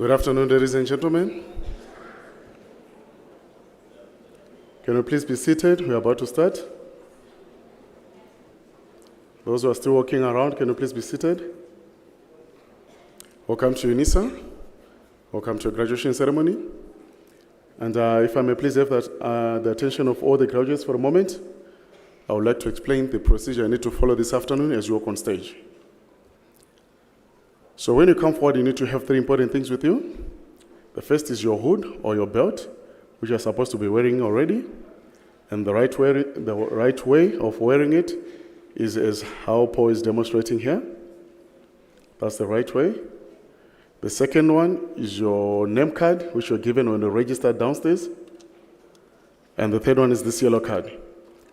Good afternoon, ladies and gentlemen. Can you please be seated? We are about to start. Those who are still walking around, can you please be seated? Welcome to UNISA. Welcome to a graduation ceremony. And if I may please have the attention of all the graduates for a moment, I would like to explain the procedure I need to follow this afternoon as you walk on stage. So when you come forward, you need to have three important things with you. The first is your hood or your belt, which you're supposed to be wearing already. And the right way of wearing it is as how Paul is demonstrating here. That's the right way. The second one is your name card, which you're given when you registered downstairs. And the third one is this yellow card,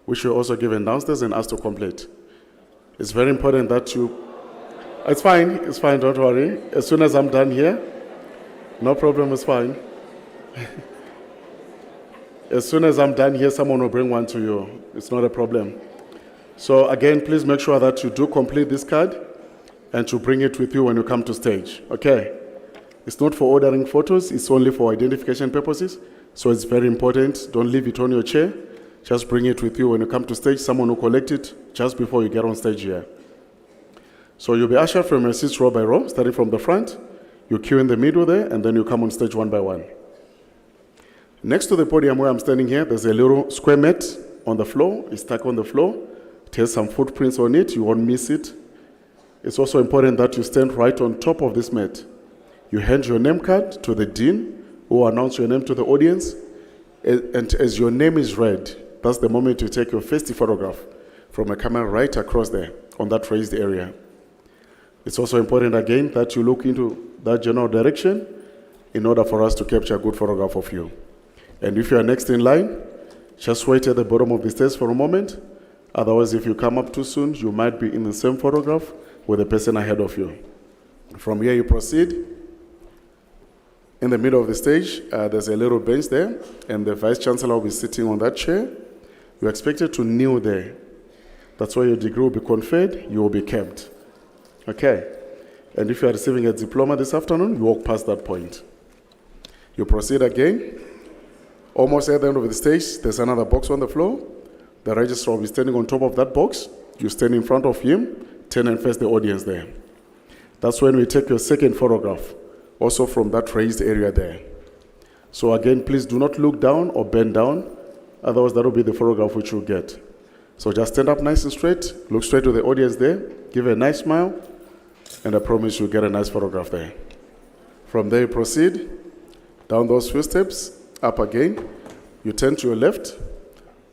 which you're also given downstairs and asked to complete. It's very important that you... It's fine, don't worry. As soon as I'm done here, no problem, it's fine. As soon as I'm done here, someone will bring one to you. It's not a problem. So again, please make sure that you do complete this card and to bring it with you when you come to stage, okay? It's not for ordering photos, it's only for identification purposes. So it's very important, don't leave it on your chair. Just bring it with you when you come to stage. Someone will collect it just before you get on stage here. So you'll be ushered from your seats row by row, starting from the front. You queue in the middle there, and then you come on stage one by one. Next to the podium where I'm standing here, there's a little square mat on the floor. It's stuck on the floor. It has some footprints on it. You won't miss it. It's also important that you stand right on top of this mat. You hand your name card to the dean, who will announce your name to the audience. And as your name is read, that's the moment you take your first photograph from a camera right across there on that raised area. It's also important, again, that you look into that general direction in order for us to capture a good photograph of you. And if you are next in line, just wait at the bottom of the stairs for a moment. Otherwise, if you come up too soon, you might be in the same photograph with the person ahead of you. From here, you proceed. In the middle of the stage, there's a little bench there, and the Vice Chancellor will be sitting on that chair. You're expected to kneel there. That's where your degree will be conferred, you will be kept. Okay, and if you are receiving a diploma this afternoon, you walk past that point. You proceed again. Almost at the end of the stage, there's another box on the floor. The registrar will be standing on top of that box. You stand in front of him, turn and face the audience there. That's when we take your second photograph, also from that raised area there. So again, please do not look down or bend down, otherwise that will be the photograph which you'll get. So just stand up nice and straight, look straight to the audience there, give a nice smile, and I promise you'll get a nice photograph there. From there, you proceed down those few steps, up again. You turn to your left.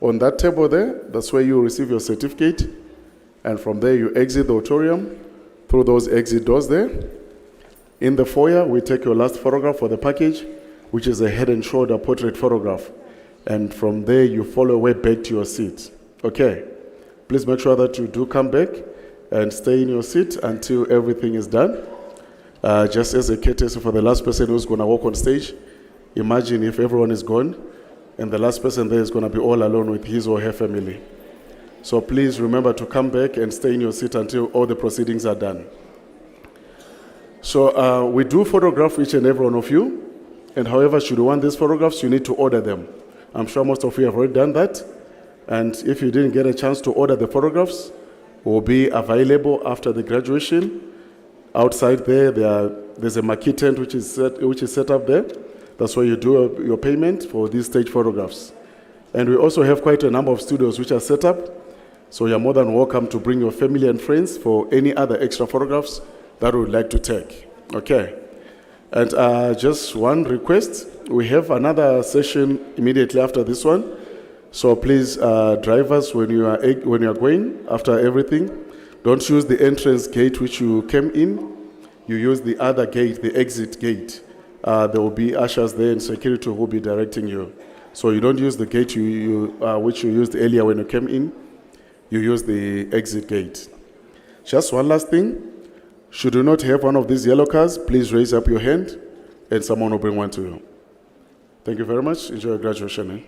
On that table there, that's where you receive your certificate. And from there, you exit the auditorium through those exit doors there. In the foyer, we take your last photograph for the package, which is a head and shoulder portrait photograph. And from there, you follow your way back to your seat. Okay. Please make sure that you do come back and stay in your seat until everything is done. Just as a courtesy for the last person who's going to walk on stage, imagine if everyone is gone and the last person there is going to be all alone with his or her family. So please remember to come back and stay in your seat until all the proceedings are done. So we do photograph each and every one of you, and however, should you want these photographs, you need to order them. I'm sure most of you have already done that, and if you didn't get a chance to order the photographs, will be available after the graduation. Outside there, there's a marquee tent which is set up there. That's where you do your payment for these stage photographs. And we also have quite a number of studios which are set up. So you're more than welcome to bring your family and friends for any other extra photographs that we would like to take. Okay. And just one request. We have another session immediately after this one. So please, drivers, when you are going after everything, don't use the entrance gate which you came in. You use the other gate, the exit gate. There will be ushers there and security who will be directing you. So you don't use the gate which you used earlier when you came in. You use the exit gate. Just one last thing. Should you not have one of these yellow cards, please raise up your hand and someone will bring one to you. Thank you very much. Enjoy your graduation.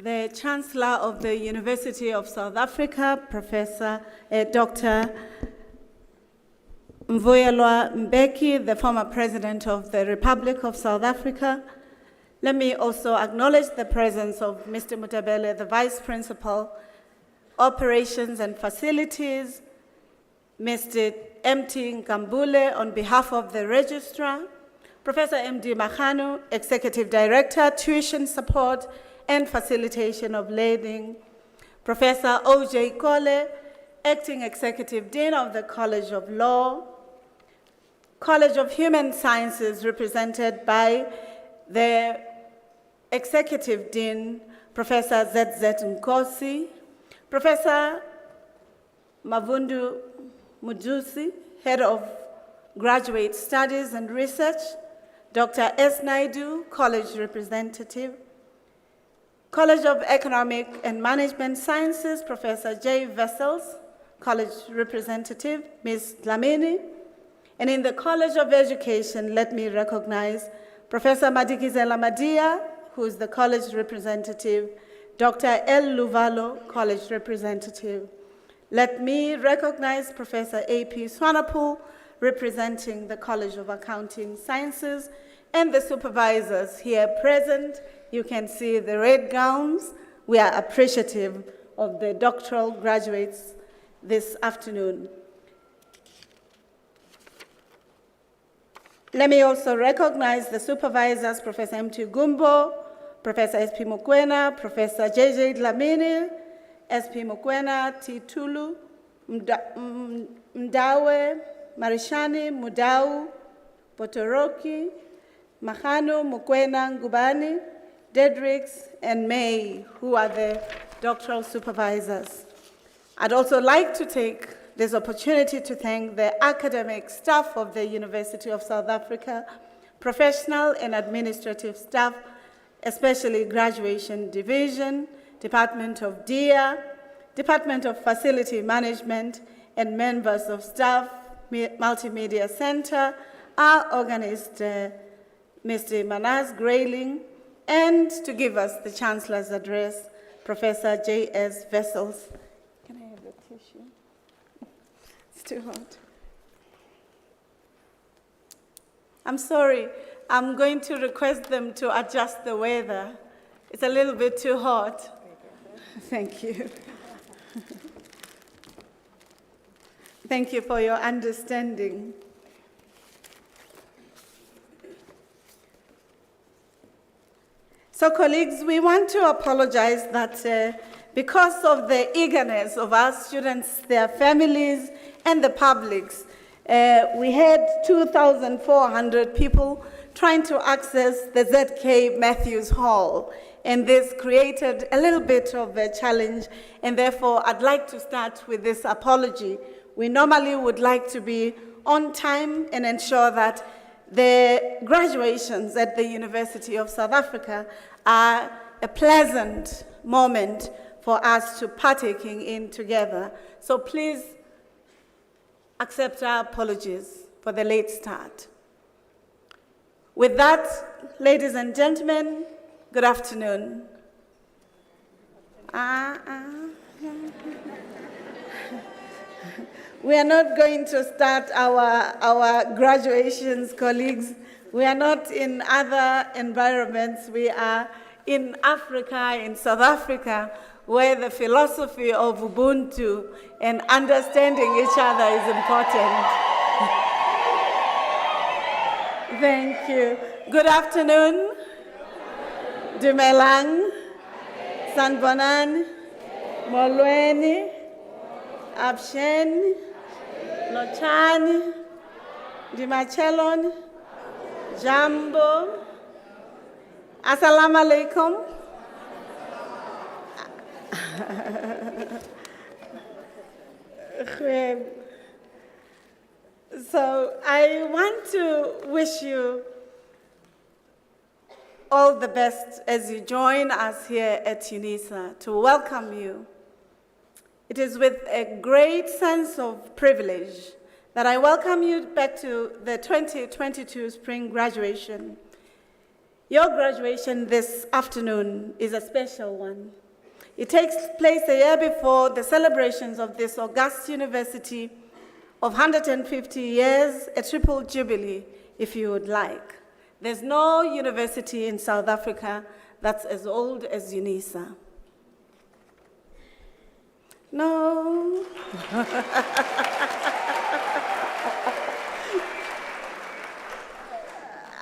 the Chancellor of the University of South Africa, Dr. Mvuyelwa Mbeki, the former President of the Republic of South Africa. Let me also acknowledge the presence of Mr. Mutabele, the Vice Principal, Operations and Facilities, Mr. M.T. Nkambule on behalf of the Registrar, Professor M.D. Mahanu, Executive Director, Tuition Support and Facilitation of Learning, Professor O.J. Kole, Acting Executive Dean of the College of Law, College of Human Sciences represented by the Executive Dean, Professor Z.Z. Nkosi, Professor Mavundu Mujusi, Head of Graduate Studies and Research, Dr. S. Naidu, College Representative, College of Economic and Management Sciences, Professor J. Vessels, College Representative, Ms. Dlamini, and in the College of Education, let me recognize Professor Madikizela Madia, who is the College Representative, Dr. L. Luvalo, College Representative. Let me recognize Professor A.P. Swanepoel, representing the College of Accounting Sciences, and the supervisors here present. You can see the red gowns. We are appreciative of the doctoral graduates this afternoon. Let me also recognize the supervisors, Professor M.T. Gumbo, Professor S.P. Mukwena, Professor J.J. Dlamini, S.P. Mukwena, T. Tulu, Mdawe, Marishani, Mudau, Potoroki, Mahanu, Mukwena, Ngubani, Dedricks, and May, who are the doctoral supervisors. I'd also like to take this opportunity to thank the academic staff of the University of South Africa, professional and administrative staff, especially Graduation Division, Department of DIA, Department of Facility Management, and members of staff, Multimedia Center, our organist, Mr. Manaz Grayling, and to give us the Chancellor's address, Professor J.S. Vessels. Can I have the tissue? It's too hot. I'm sorry, I'm going to request them to adjust the weather. It's a little bit too hot. Thank you. Thank you for your understanding. So colleagues, we want to apologize that because of the eagerness of our students, their families, and the publics, we had 2,400 people trying to access the ZK Matthews Hall. And this created a little bit of a challenge, and therefore I'd like to start with this apology. We normally would like to be on time and ensure that the graduations at the University of South Africa are a pleasant moment for us to partaking in together. So please accept our apologies for the late start. With that, ladies and gentlemen, good afternoon. We are not going to start our graduations, colleagues. We are not in other environments. We are in Africa, in South Africa, where the philosophy of Ubuntu and understanding each other is important. Thank you. Good afternoon. Dumelang, Sanbonan, Molweni, Abshen, Nochani, Dimachelon, Jambo. Assalamu alaikum. So I want to wish you all the best as you join us here at UNISA, to welcome you. It is with a great sense of privilege that I welcome you back to the 2022 spring graduation. Your graduation this afternoon is a special one. It takes place a year before the celebrations of this august university of 150 years, a triple jubilee, if you would like. There's no university in South Africa that's as old as UNISA. No.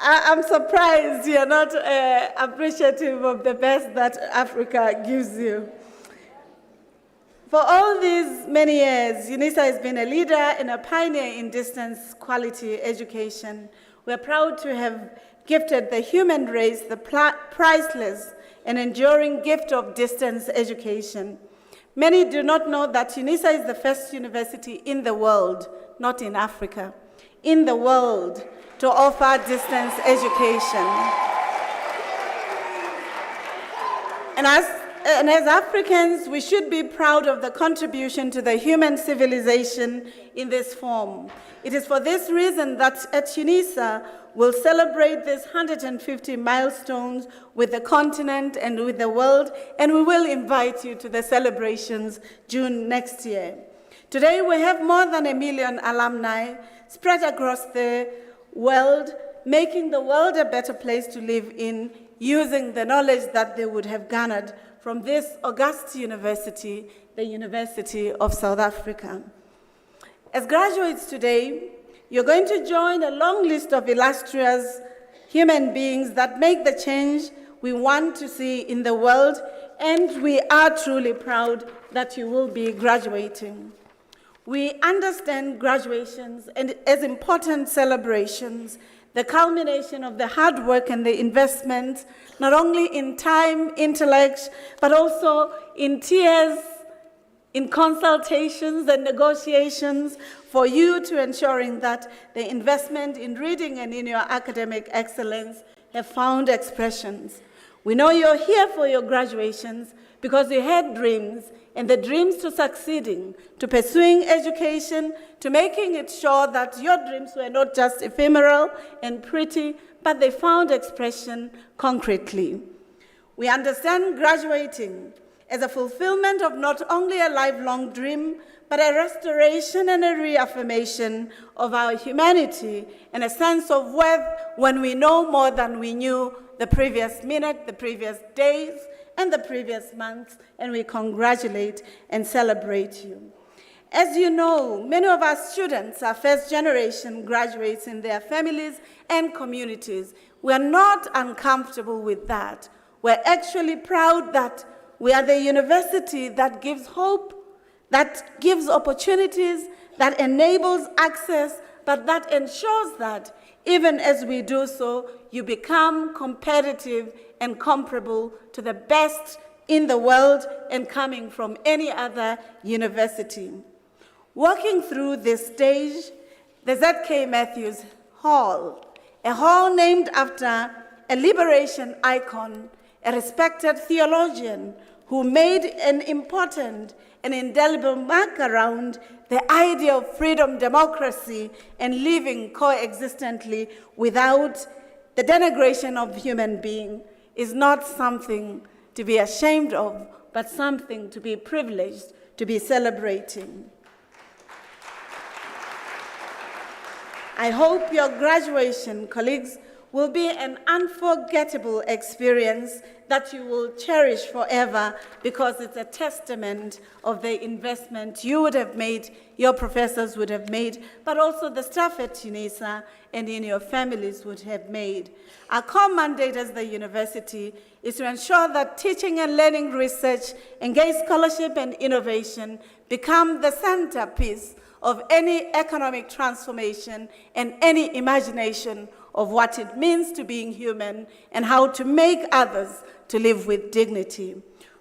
I'm surprised you're not appreciative of the best that Africa gives you. For all these many years, UNISA has been a leader and a pioneer in distance quality education. We're proud to have gifted the human race the priceless and enduring gift of distance education. Many do not know that UNISA is the first university in the world, not in Africa, in the world, to offer distance education. And as Africans, we should be proud of the contribution to the human civilization in this form. It is for this reason that at UNISA, we'll celebrate these 150 milestones with the continent and with the world, and we will invite you to the celebrations June next year. Today, we have more than 1 million alumni spread across the world, making the world a better place to live in, using the knowledge that they would have garnered from this august university, the University of South Africa. As graduates today, you're going to join a long list of illustrious human beings that make the change we want to see in the world, and we are truly proud that you will be graduating. We understand graduations and as important celebrations, the culmination of the hard work and the investment, not only in time, intellect, but also in tears, in consultations and negotiations for you to ensuring that the investment in reading and in your academic excellence have found expressions. We know you're here for your graduations because you had dreams, and the dreams to succeeding, to pursuing education, to making it sure that your dreams were not just ephemeral and pretty, but they found expression concretely. We understand graduating as a fulfillment of not only a lifelong dream, but a restoration and a reaffirmation of our humanity and a sense of worth when we know more than we knew the previous minute, the previous days, and the previous months, and we congratulate and celebrate you. As you know, many of our students are first-generation graduates in their families and communities. We are not uncomfortable with that. We're actually proud that we are the university that gives hope, that gives opportunities, that enables access, but that ensures that even as we do so, you become competitive and comparable to the best in the world and coming from any other university. Walking through this stage, the Z.K. Matthews Hall, a hall named after a liberation icon, a respected theologian who made an important and indelible mark around the idea of freedom, democracy, and living coexistently without the denigration of human being, is not something to be ashamed of, but something to be privileged to be celebrating. I hope your graduation, colleagues, will be an unforgettable experience that you will cherish forever because it's a testament of the investment you would have made, your professors would have made, but also the staff at UNISA and in your families would have made. Our core mandate as the university is to ensure that teaching and learning research, engaged scholarship and innovation become the centerpiece of any economic transformation and any imagination of what it means to being human and how to make others to live with dignity.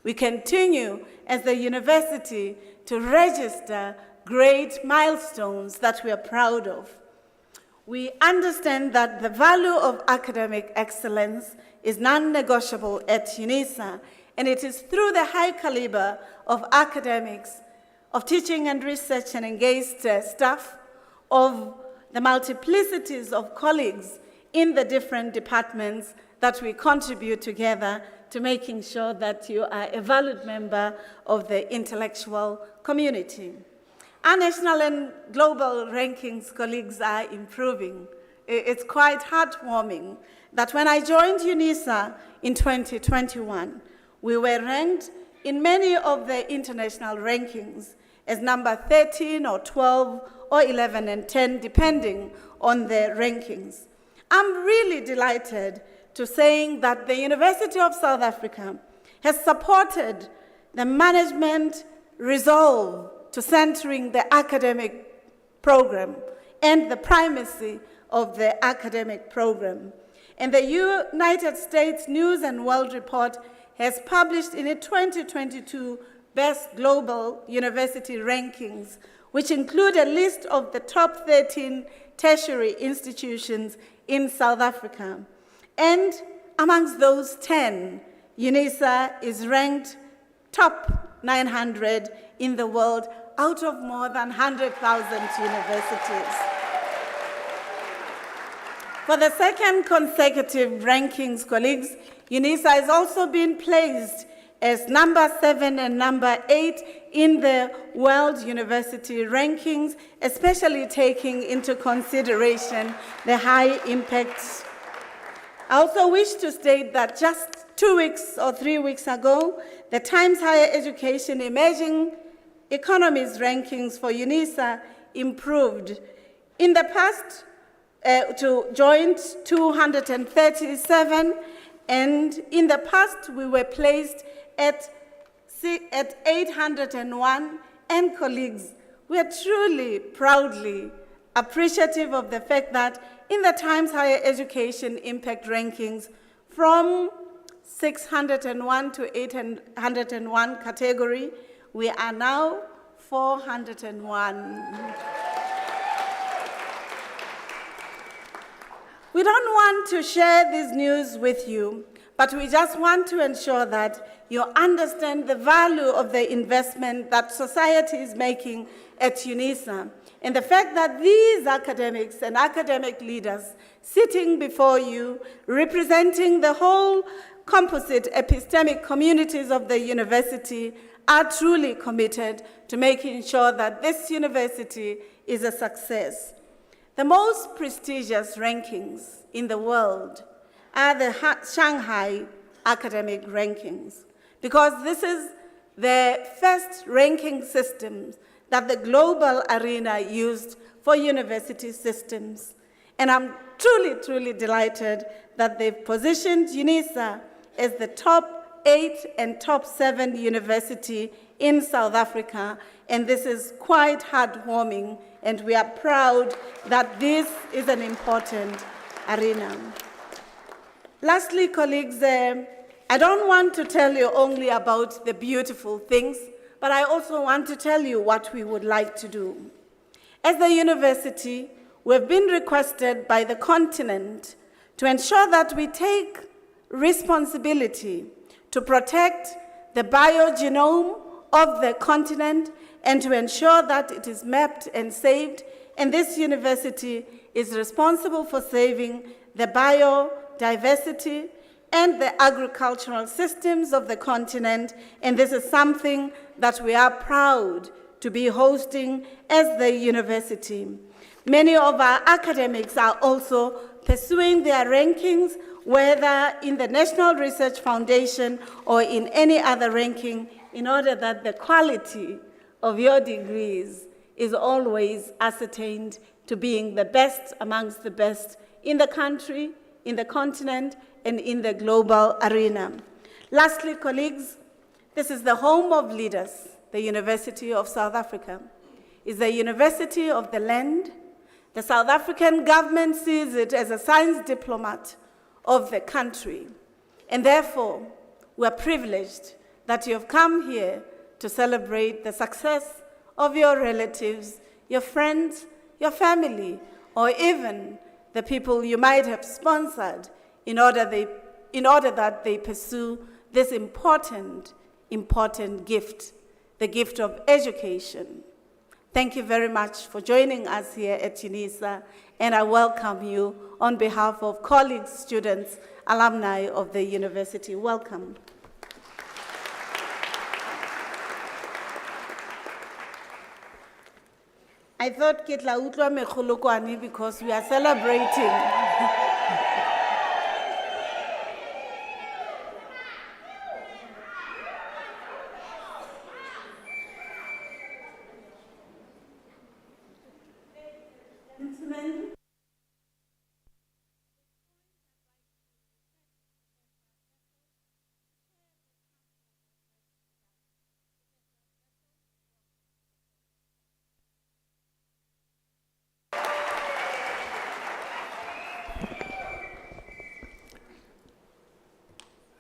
We continue as the university to register great milestones that we are proud of. We understand that the value of academic excellence is non-negotiable at UNISA, and it is through the high caliber of academics, of teaching and research and engaged staff, of the multiplicities of colleagues in the different departments that we contribute together to making sure that you are a valued member of the intellectual community. Our national and global rankings, colleagues, are improving. It's quite heartwarming that when I joined UNISA in 2021, we were ranked in many of the international rankings as number 13 or 12 or 11 and 10, depending on the rankings. I'm really delighted to saying that the University of South Africa has supported the management resolve to centering the academic program and the primacy of the academic program. And the United States News and World Report has published in its 2022 Best Global University Rankings, which include a list of the top 13 tertiary institutions in South Africa. And amongst those 10, UNISA is ranked top 900 in the world out of more than 100,000 universities. For the second consecutive rankings, colleagues, UNISA has also been placed as number 7 and number 8 in the World University Rankings, especially taking into consideration the high impact. I also wish to state that just 2 weeks or 3 weeks ago, the Times Higher Education Emerging Economies rankings for UNISA improved. In the past, to joined 237, and in the past we were placed at 801, and colleagues, we are truly, proudly appreciative of the fact that in the Times Higher Education Impact Rankings, from 601 to 801 category, we are now 401. We don't want to share this news with you, but we just want to ensure that you understand the value of the investment that society is making at UNISA, and the fact that these academics and academic leaders sitting before you, representing the whole composite epistemic communities of the university, are truly committed to making sure that this university is a success. The most prestigious rankings in the world are the Shanghai academic rankings, because this is the first ranking system that the global arena used for university systems. And I'm truly, truly delighted that they've positioned UNISA as the top 8 and top 7 university in South Africa, and this is quite heartwarming, and we are proud that this is an important arena. Lastly, colleagues, I don't want to tell you only about the beautiful things, but I also want to tell you what we would like to do. As the university, we've been requested by the continent to ensure that we take responsibility to protect the biogenome of the continent and to ensure that it is mapped and saved, and this university is responsible for saving the biodiversity and the agricultural systems of the continent, and this is something that we are proud to be hosting as the university. Many of our academics are also pursuing their rankings, whether in the National Research Foundation or in any other ranking, in order that the quality of your degrees is always ascertained to being the best amongst the best in the country, in the continent, and in the global arena. Lastly, colleagues, this is the home of leaders. The University of South Africa is the university of the land. The South African government sees it as a science diplomat of the country. And therefore, we're privileged that you have come here to celebrate the success of your relatives, your friends, your family, or even the people you might have sponsored in order that they pursue this important gift, the gift of education. Thank you very much for joining us here at UNISA, and I welcome you on behalf of colleagues, students, alumni of the university. Welcome. I thought ke tla utlwa megolokwane because we are celebrating.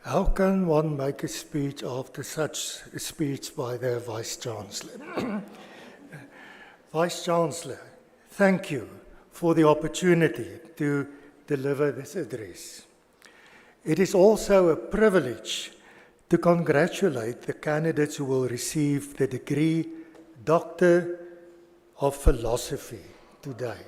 How can one make a speech after such a speech by the Vice-Chancellor? Vice-Chancellor, thank you for the opportunity to deliver this address. It is also a privilege to congratulate the candidates who will receive the degree Doctor of Philosophy today.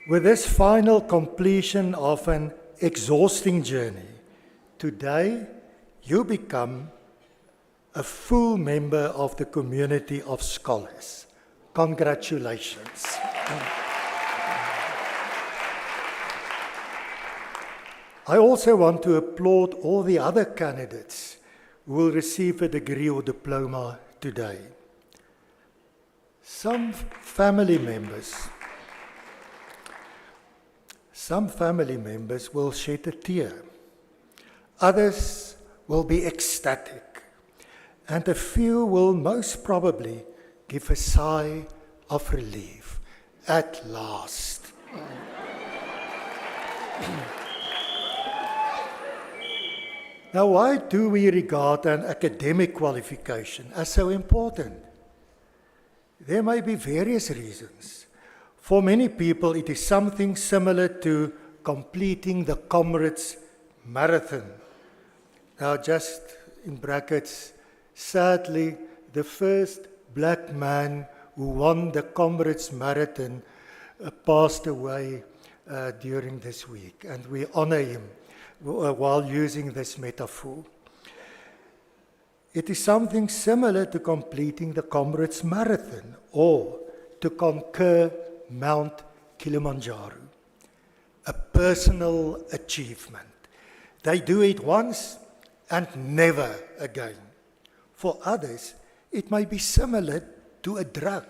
With this final completion of an exhausting journey, today you become a full member of the community of scholars. Congratulations. I also want to applaud all the other candidates who will receive a degree or diploma today. Some family members will shed a tear. Others will be ecstatic. And a few will most probably give a sigh of relief. At last. Now, why do we regard an academic qualification as so important? There may be various reasons. For many people, it is something similar to completing the Comrades Marathon. Now, just in brackets, sadly, the first black man who won the Comrades Marathon passed away during this week, and we honor him while using this metaphor. It is something similar to completing the Comrades Marathon or to conquer Mount Kilimanjaro, a personal achievement. They do it once and never again. For others, it may be similar to a drug.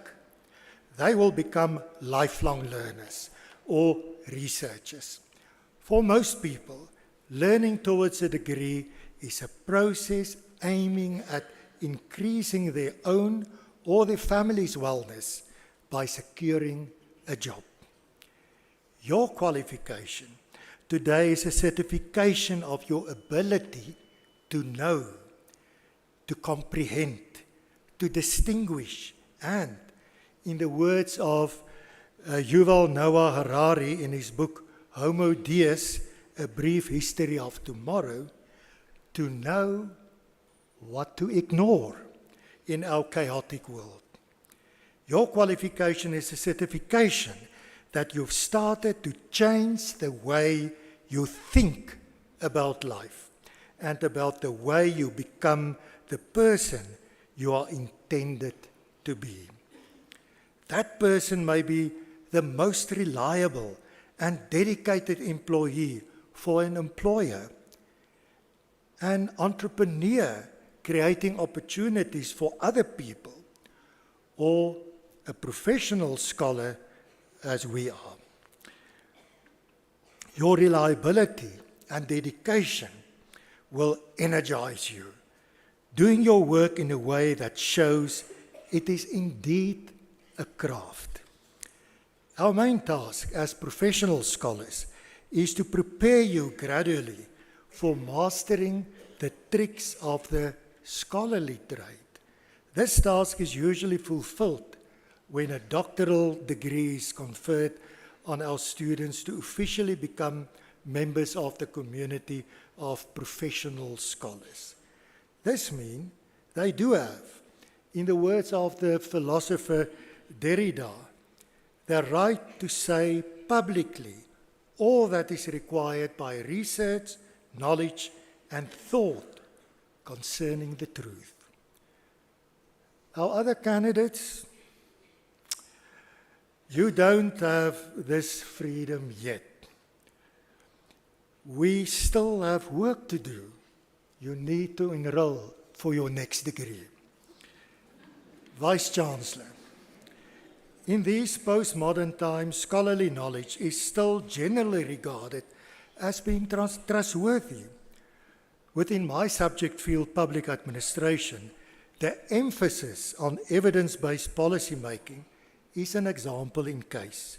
They will become lifelong learners or researchers. For most people, learning towards a degree is a process aiming at increasing their own or their family's wellness by securing a job. Your qualification today is a certification of your ability to know, to comprehend, to distinguish, and, in the words of Yuval Noah Harari in his book Homo Deus, A Brief History of Tomorrow, to know what to ignore in our chaotic world. Your qualification is a certification that you've started to change the way you think about life and about the way you become the person you are intended to be. That person may be the most reliable and dedicated employee for an employer, an entrepreneur creating opportunities for other people, or a professional scholar as we are. Your reliability and dedication will energize you, doing your work in a way that shows it is indeed a craft. Our main task as professional scholars is to prepare you gradually for mastering the tricks of the scholarly trade. This task is usually fulfilled when a doctoral degree is conferred on our students to officially become members of the community of professional scholars. This means they do have in the words of the philosopher Derrida, the right to say publicly all that is required by research, knowledge, and thought concerning the truth. Our other candidates, you don't have this freedom yet. We still have work to do. You need to enroll for your next degree. Vice Chancellor, in these postmodern times, scholarly knowledge is still generally regarded as being trustworthy. Within my subject field, public administration, the emphasis on evidence-based policy making is an example in case.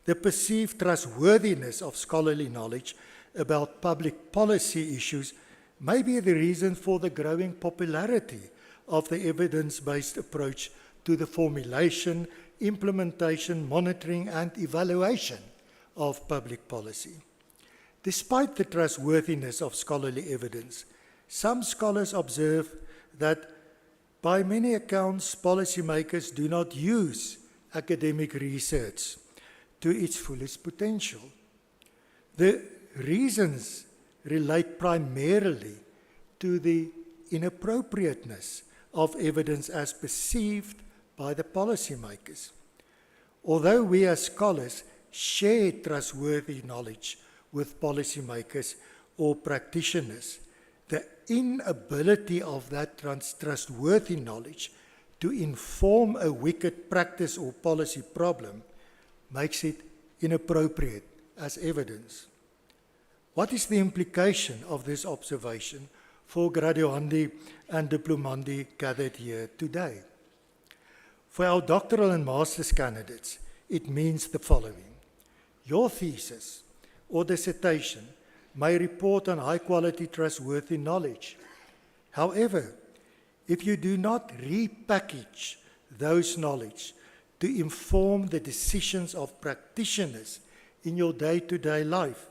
The perceived trustworthiness of scholarly knowledge about public policy issues may be the reason for the growing popularity of the evidence-based approach to the formulation, implementation, monitoring, and evaluation of public policy. Despite the trustworthiness of scholarly evidence, some scholars observe that by many accounts, policymakers do not use academic research to its fullest potential. The reasons relate primarily to the inappropriateness of evidence as perceived by the policymakers. Although we as scholars share trustworthy knowledge with policymakers or practitioners, the inability of that trustworthy knowledge to inform a wicked practice or policy problem makes it inappropriate as evidence. What is the implication of this observation for graduandi and diplomandi gathered here today? For our doctoral and master's candidates, it means the following. Your thesis or dissertation may report on high-quality, trustworthy knowledge. However, if you do not repackage those knowledge to inform the decisions of practitioners in your day-to-day life,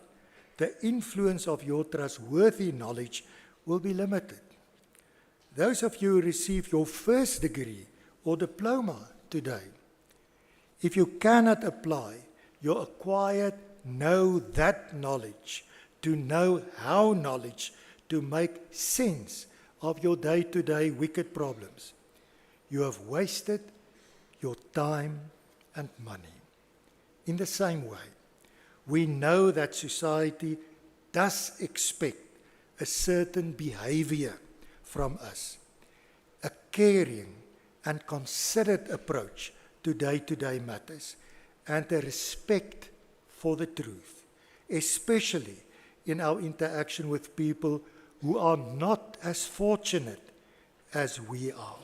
the influence of your trustworthy knowledge will be limited. Those of you who receive your first degree or diploma today, if you cannot apply your acquired that knowledge to know how knowledge to make sense of your day-to-day wicked problems, you have wasted your time and money. In the same way, we know that society does expect a certain behavior from us, a caring and considered approach to day-to-day matters, and a respect for the truth, especially in our interaction with people who are not as fortunate as we are.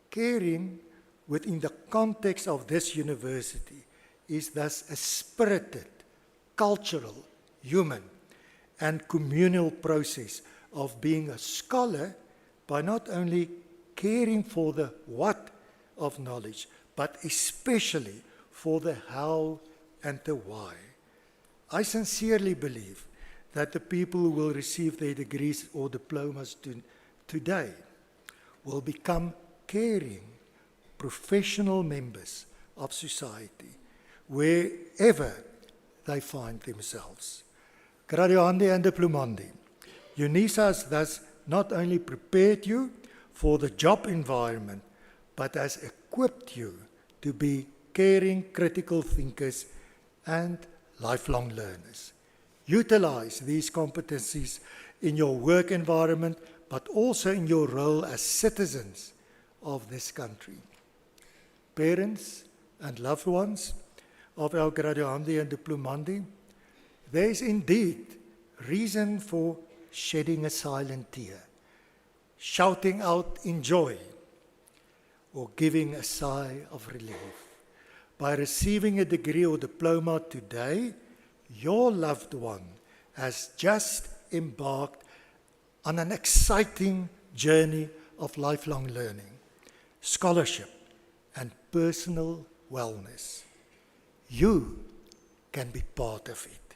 Caring within the context of this university is thus a spirited, cultural, human, and communal process of being a scholar by not only caring for the what of knowledge, but especially for the how and the why. I sincerely believe that the people who will receive their degrees or diplomas today will become caring, professional members of society, wherever they find themselves. Graduandi and diplomandi, UNISA has thus not only prepared you for the job environment, but has equipped you to be caring, critical thinkers and lifelong learners. Utilize these competencies in your work environment, but also in your role as citizens of this country. Parents and loved ones of our graduandi and diplomandi, there is indeed reason for shedding a silent tear, shouting out in joy, or giving a sigh of relief. By receiving a degree or diploma today, your loved one has just embarked on an exciting journey of lifelong learning, scholarship, and personal wellness. You can be part of it.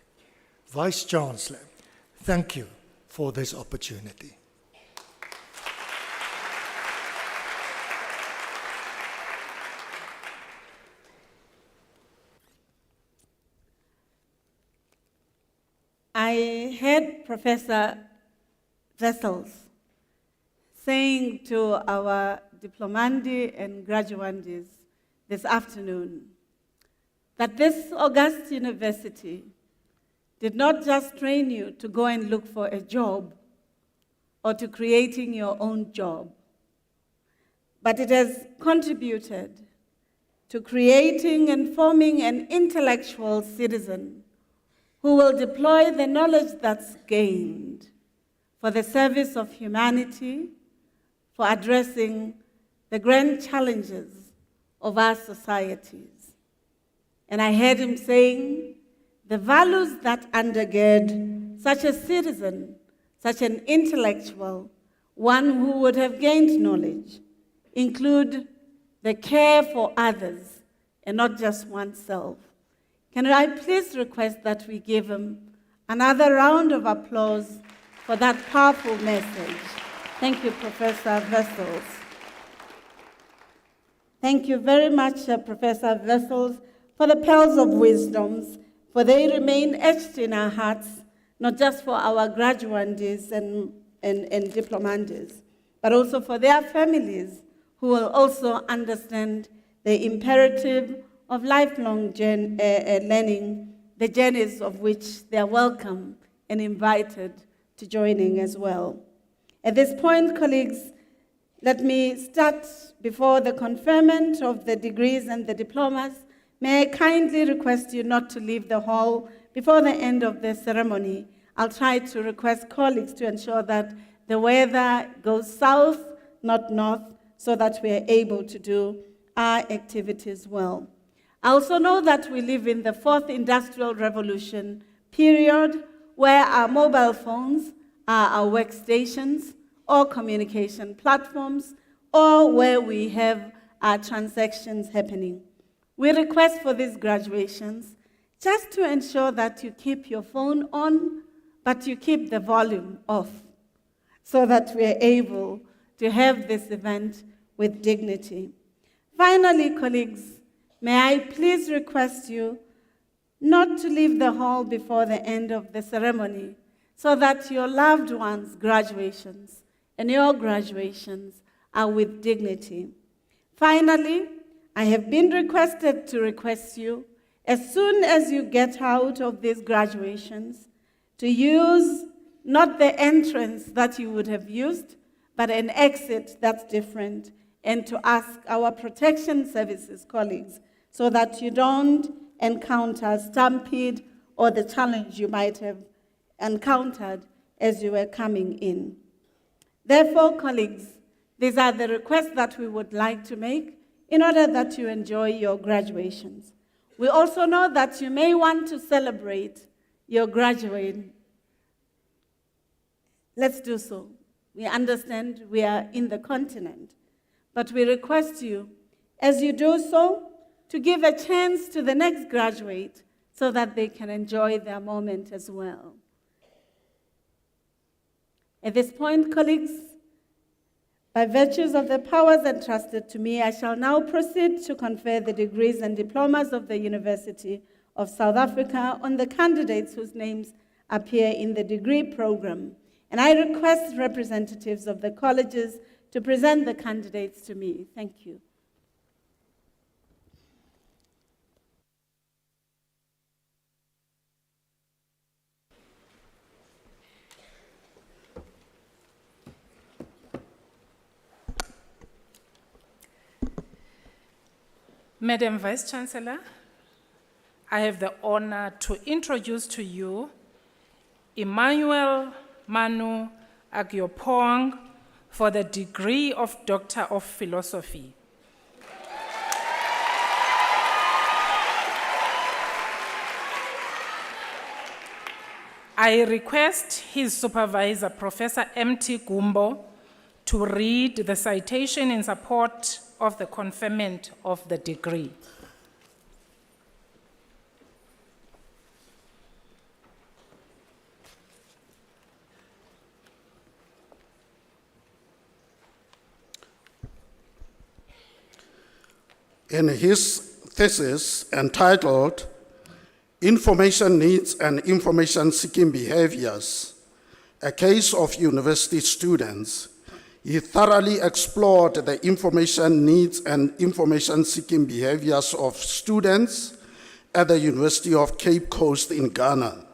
Vice Chancellor, thank you for this opportunity. heard Professor Wessels saying to our diplomandi and graduands this afternoon that this august university did not just train you to go and look for a job or to creating your own job, but it has contributed to creating and forming an intellectual citizen who will deploy the knowledge that's gained for the service of humanity, for addressing the grand challenges of our societies. And I heard him saying, the values that undergird such a citizen, such an intellectual, one who would have gained knowledge, include the care for others and not just oneself. Can I please request that we give him another round of applause for that powerful message? Thank you, Professor Wessels. Thank you very much, Professor Wessels, for the pearls of wisdoms, for they remain etched in our hearts, not just for our graduands and diplomands, but also for their families, who will also understand the imperative of lifelong learning, the journeys of which they are welcome and invited to joining as well. At this point, colleagues, let me start before the conferment of the degrees and the diplomas. May I kindly request you not to leave the hall before the end of the ceremony. I'll try to request colleagues to ensure that the weather goes south, not north, so that we are able to do our activities well. I also know that we live in the fourth industrial revolution period, where our mobile phones are our workstations or communication platforms, or where we have our transactions happening. We request for these graduations just to ensure that you keep your phone on, but you keep the volume off, so that we are able to have this event with dignity. Finally, colleagues, may I please request you not to leave the hall before the end of the ceremony, so that your loved ones' graduations and your graduations are with dignity. Finally, I have been requested to request you, as soon as you get out of these graduations, to use not the entrance that you would have used, but an exit that's different, and to ask our protection services colleagues so that you don't encounter stampede or the challenge you might have encountered as you were coming in. Therefore, colleagues, these are the requests that we would like to make in order that you enjoy your graduations. We also know that you may want to celebrate your graduate. Let's do so. We understand we are in the continent, but we request you, as you do so, to give a chance to the next graduate so that they can enjoy their moment as well. At this point, colleagues, by virtues of the powers entrusted to me, I shall now proceed to confer the degrees and diplomas of the University of South Africa on the candidates whose names appear in the degree program. And I request representatives of the colleges to present the candidates to me. Thank you. Madam Vice-Chancellor, I have the honor to introduce to you Emmanuel Manu Agyopong for the degree of Doctor of Philosophy. I request his supervisor, Professor M.T. Gumbo, to read the citation in support of the conferment of the degree. In his thesis entitled Information needs and information-seeking behaviors, a case of university students. He thoroughly explored the information needs and information-seeking behaviors of students at the University of Cape Coast in Ghana.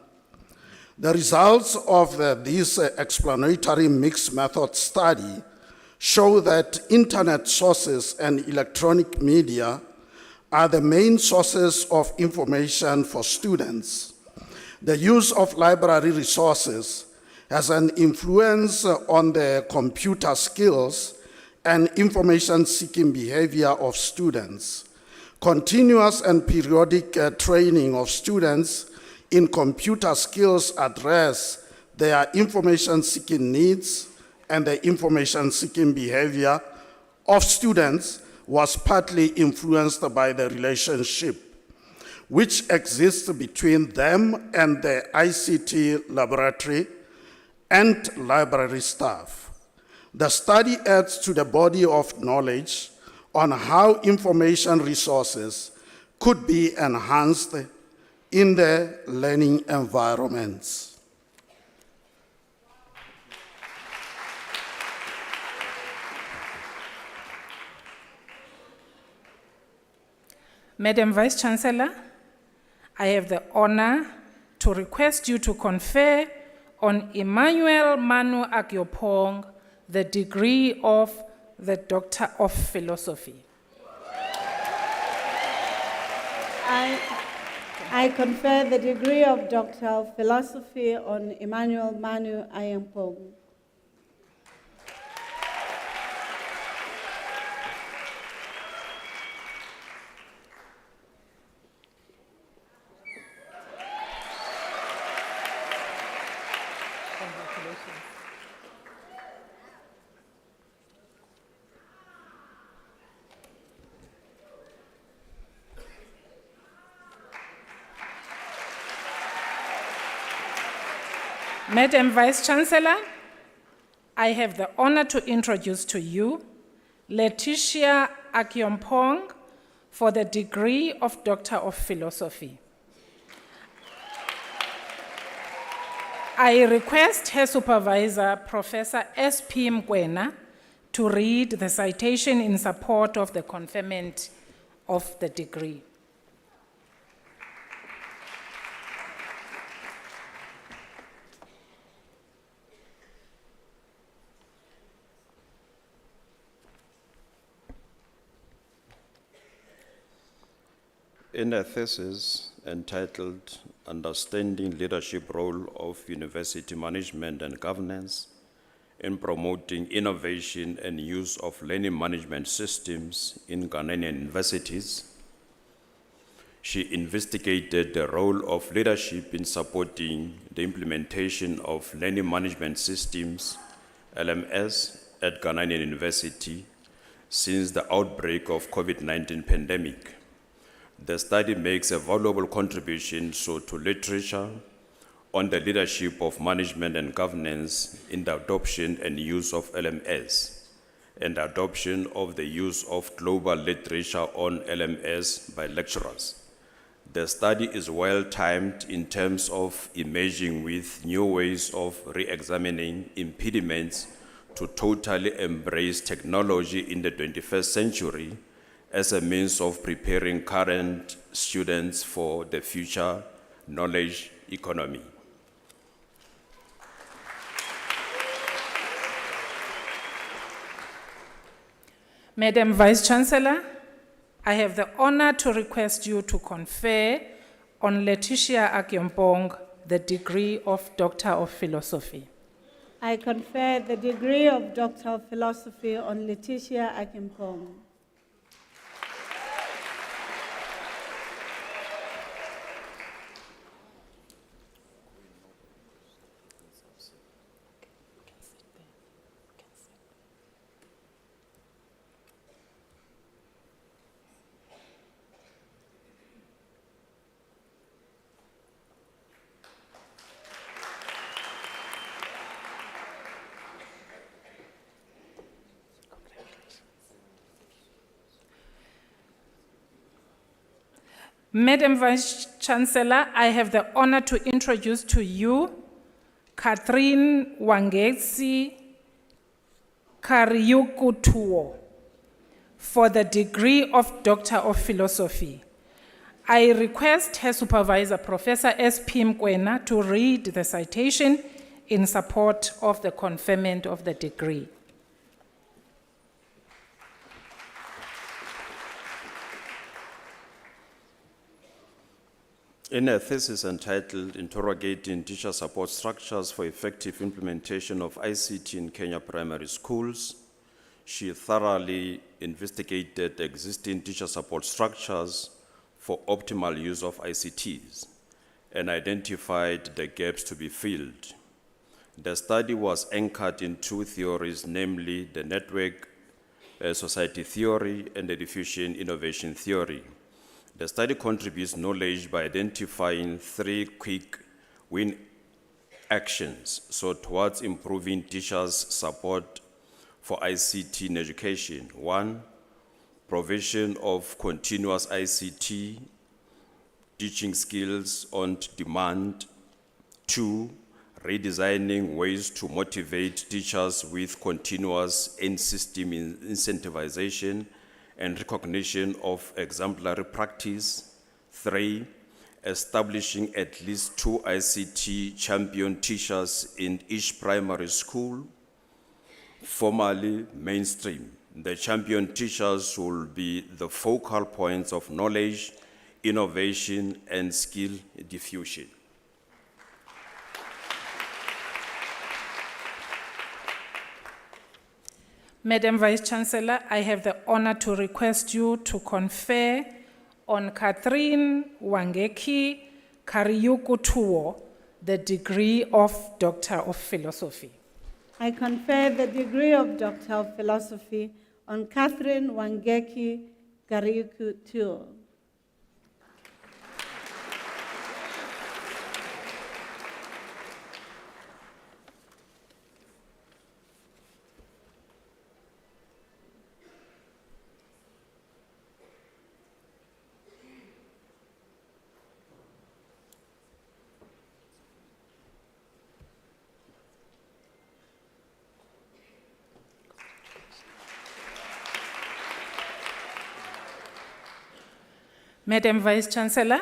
The results of this explanatory mixed method study show that internet sources and electronic media are the main sources of information for students. The use of library resources has an influence on the computer skills and information-seeking behavior of students. Continuous and periodic training of students in computer skills address their information-seeking needs, and the information-seeking behavior of students was partly influenced by the relationship which exists between them and the ICT laboratory and library staff. The study adds to the body of knowledge on how information resources could be enhanced in the learning environments. Madam Vice Chancellor, I have the honor to request you to confer on Emmanuel Manu Agyopong the degree of the Doctor of Philosophy. I confer the degree of Doctor of Philosophy on Emmanuel Manu Agyopong. Madam Vice Chancellor, I have the honor to introduce to you Letitia Agyopong for the degree of Doctor of Philosophy. I request her supervisor, Professor S.P. Mkwena, to read the citation in support of the conferment of the degree. In a thesis entitled Understanding Leadership Role of University Management and Governance in Promoting Innovation and Use of Learning Management Systems in Ghanaian Universities, she investigated the role of leadership in supporting the implementation of learning management systems, LMS, at Ghanaian University since the outbreak of COVID-19 pandemic. The study makes a valuable contribution to literature on the leadership of management and governance in the adoption and use of LMS, and the adoption of the use of global literature on LMS by lecturers. The study is well-timed in terms of emerging with new ways of re-examining impediments to totally embrace technology in the 21st century as a means of preparing current students for the future knowledge economy. Madam Vice Chancellor, I have the honor to request you to confer on Letitia Agyopong the degree of Doctor of Philosophy. I confer the degree of Doctor of Philosophy on Letitia Agyopong. Madam Vice Chancellor, I have the honor to introduce to you Catherine Wangezi Kariukutuo for the degree of Doctor of Philosophy. I request her supervisor, Professor S.P. Mkwena, to read the citation in support of the conferment of the degree. In a thesis entitled Interrogating Teacher Support Structures for Effective Implementation of ICT in Kenya Primary Schools, she thoroughly investigated existing teacher support structures for optimal use of ICTs and identified the gaps to be filled. The study was anchored in two theories, namely the network society theory and the diffusion innovation theory. The study contributes knowledge by identifying 3 quick win actions towards improving teachers' support for ICT in education. 1, provision of continuous ICT teaching skills on demand. 2, redesigning ways to motivate teachers with continuous in-system incentivization and recognition of exemplary practice. 3, establishing at least 2 ICT champion teachers in each primary school, formally mainstream. The champion teachers will be the focal points of knowledge, innovation, and skill diffusion. Madam Vice Chancellor, I have the honor to request you to confer on Catherine Wangeki Kariukutuo the degree of Doctor of Philosophy. I confer the degree of Doctor of Philosophy on Catherine Wangeki Kariukutuo. Madam Vice Chancellor,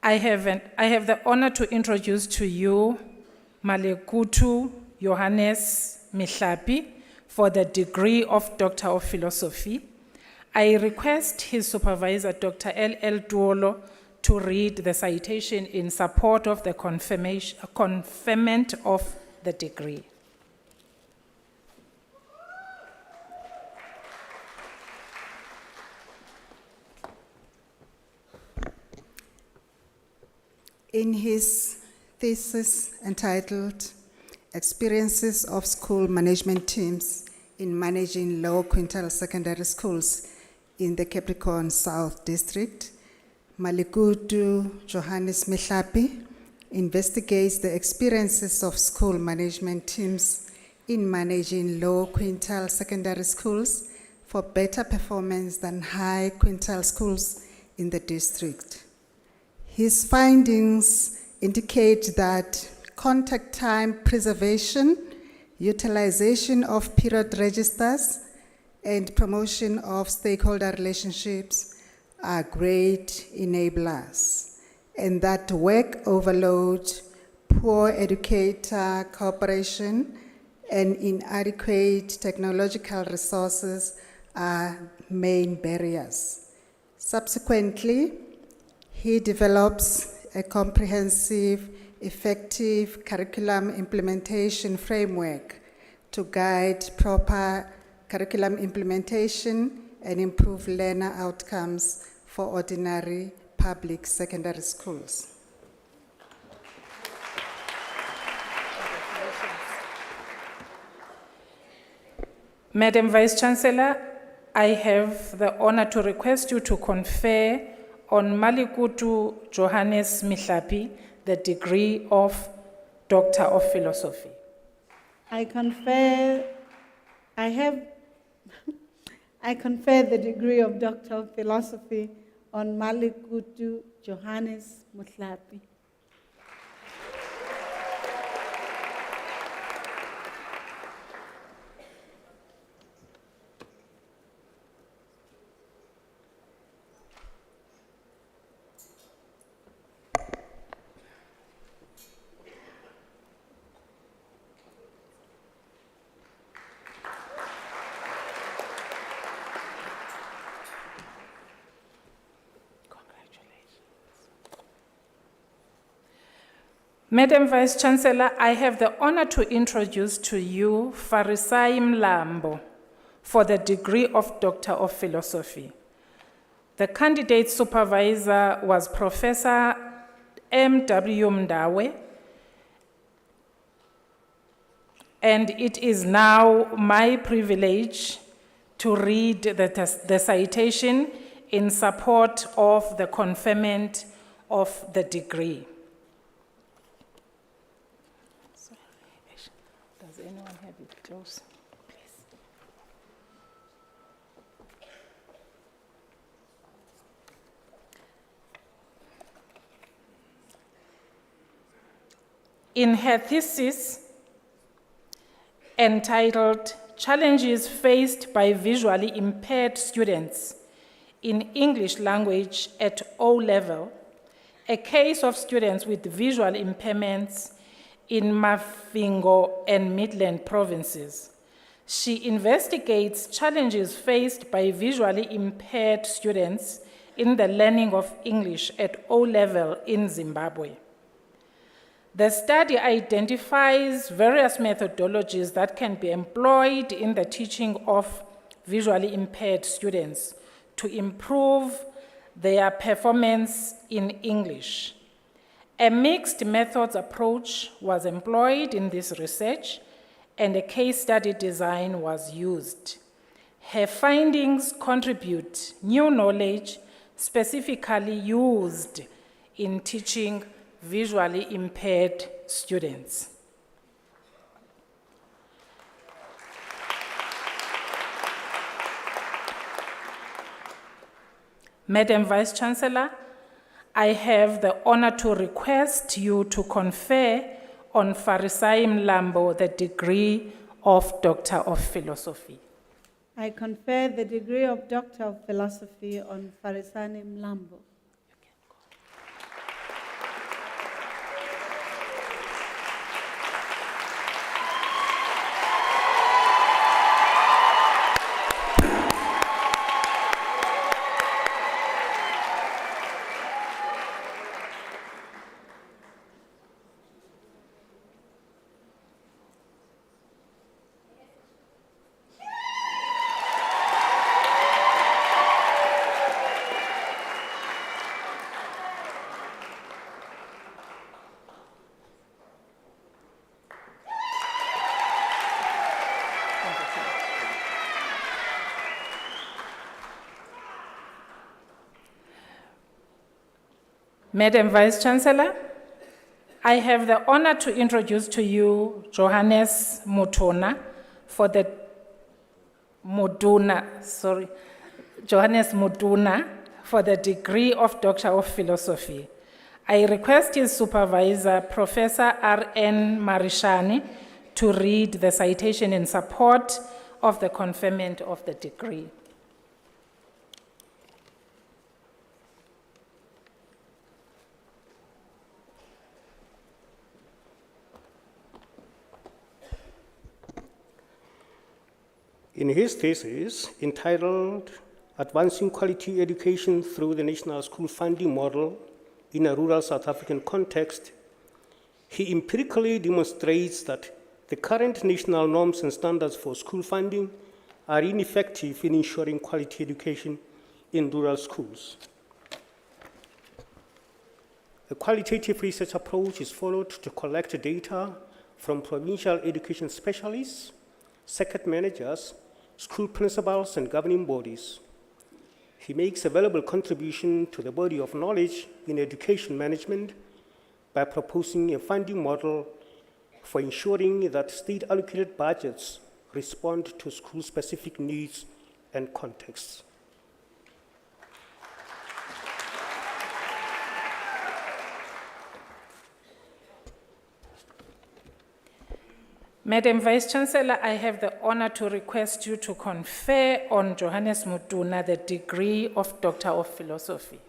I have the honor to introduce to you Malekutu Johannes Mihlapi for the degree of Doctor of Philosophy. I request his supervisor, Dr. L.L. Duolo, to read the citation in support of the conferment of the degree. In his thesis entitled Experiences of School Management Teams in Managing Low Quintile Secondary Schools in the Capricorn South District, Malekutu Johannes Mihlapi investigates the experiences of school management teams in managing low quintile secondary schools for better performance than high quintile schools in the district. His findings indicate that contact time preservation, utilization of period registers, and promotion of stakeholder relationships are great enablers, and that work overload, poor educator cooperation, and inadequate technological resources are main barriers. Subsequently, he develops a comprehensive, effective curriculum implementation framework to guide proper curriculum implementation and improve learner outcomes for ordinary public secondary schools. Madam Vice Chancellor, I have the honor to request you to confer on Malekutu Johannes Mihlapi the degree of Doctor of Philosophy. I confer the degree of Doctor of Philosophy on Malikutu Johannes Mutlapi. Madam Vice Chancellor, I have the honor to introduce to you Farisai Mlambo for the degree of Doctor of Philosophy. The candidate supervisor was Professor M.W. Mdawe, and it is now my privilege to read the citation in support of the conferment of the degree. Does anyone have it close, please? In her thesis entitled Challenges Faced by Visually Impaired Students in English Language at O level, a case of students with visual impairments in Mafingo and Midland provinces, she investigates challenges faced by visually impaired students in the learning of English at O level in Zimbabwe. The study identifies various methodologies that can be employed in the teaching of visually impaired students to improve their performance in English. A mixed methods approach was employed in this research, and a case study design was used. Her findings contribute new knowledge specifically used in teaching visually impaired students. Madam Vice Chancellor, I have the honor to request you to confer on Farisai Mlambo the degree of Doctor of Philosophy. I confer the degree of Doctor of Philosophy on Farisani Mlambo. Madam Vice Chancellor, I have the honor to introduce to you Johannes Muduna for the degree of Doctor of Philosophy. I request his supervisor, Professor R.N. Marishani, to read the citation in support of the conferment of the degree. In his thesis entitled Advancing Quality Education Through the National School Funding Model in a Rural South African Context, he empirically demonstrates that the current national norms and standards for school funding are ineffective in ensuring quality education in rural schools. A qualitative research approach is followed to collect data from provincial education specialists, circuit managers, school principals, and governing bodies. He makes a valuable contribution to the body of knowledge in education management by proposing a funding model for ensuring that state allocated budgets respond to school-specific needs and contexts. Madam Vice Chancellor, I have the honor to request you to confer on Johannes Mutuna the degree of Doctor of Philosophy.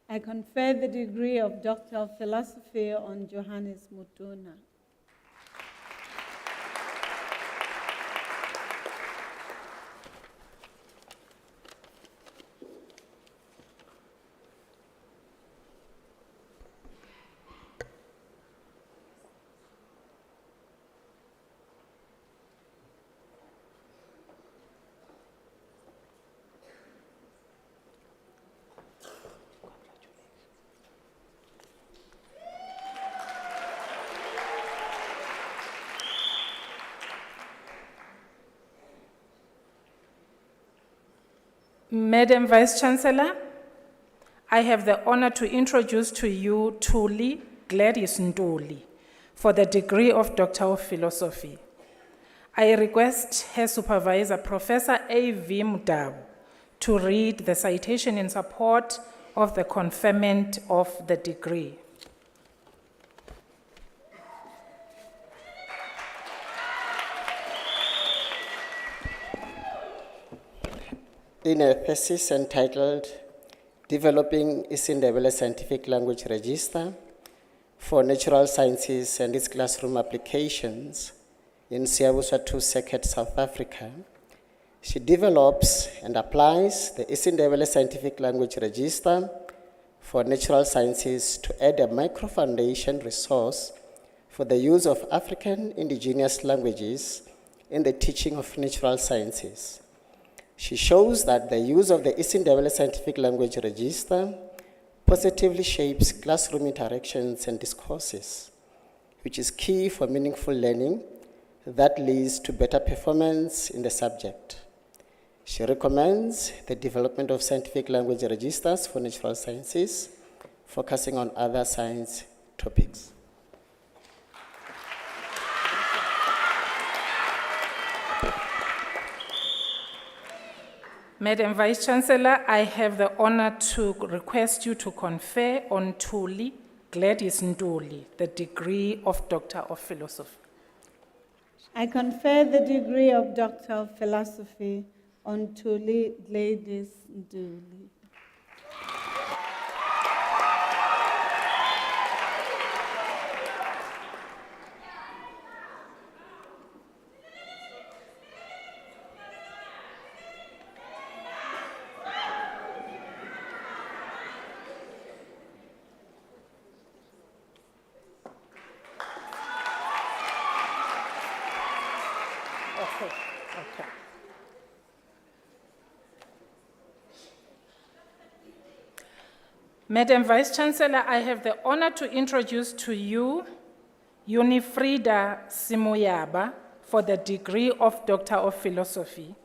I confer the degree of Doctor of Philosophy on Johannes Mutuna. Madam Vice Chancellor, I have the honor to introduce to you Thuli Gladys Ntuli for the degree of Doctor of Philosophy. I request her supervisor, Professor A.V. Mudabu, to read the citation in support of the conferment of the degree. In a thesis entitled Developing IsiNdebele Scientific Language Register for Natural Sciences and its Classroom Applications in Siyavusa 2 Circuit, South Africa, she develops and applies the IsiNdebele Scientific Language Register for Natural Sciences to add a micro-foundation resource for the use of African indigenous languages in the teaching of natural sciences. She shows that the use of the IsiNdebele Scientific Language Register positively shapes classroom interactions and discourses, which is key for meaningful learning that leads to better performance in the subject. She recommends the development of scientific language registers for natural sciences, focusing on other science topics. Madam Vice Chancellor, I have the honor to request you to confer on Thuli Gladys Ntuli the degree of Doctor of Philosophy. I confer the degree of Doctor of Philosophy on Thuli Gladys Ntuli. Okay. Madam Vice Chancellor, I have the honor to introduce to you Unifrida Simuyaba for the degree of Doctor of Philosophy.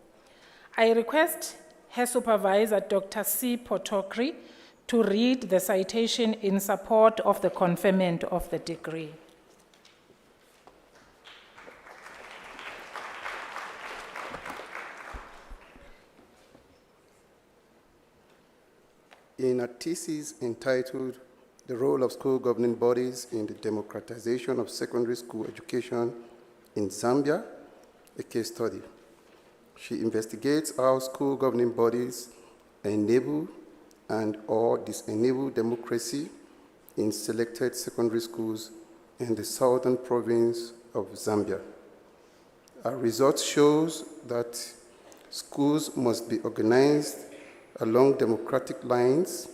I request her supervisor, Dr. C. Potokri, to read the citation in support of the conferment of the degree. In a thesis entitled The Role of School Governing Bodies in the Democratization of Secondary School Education in Zambia, a case study, she investigates how school governing bodies enable and/or disenable democracy in selected secondary schools in the southern province of Zambia. Our result shows that schools must be organized along democratic lines,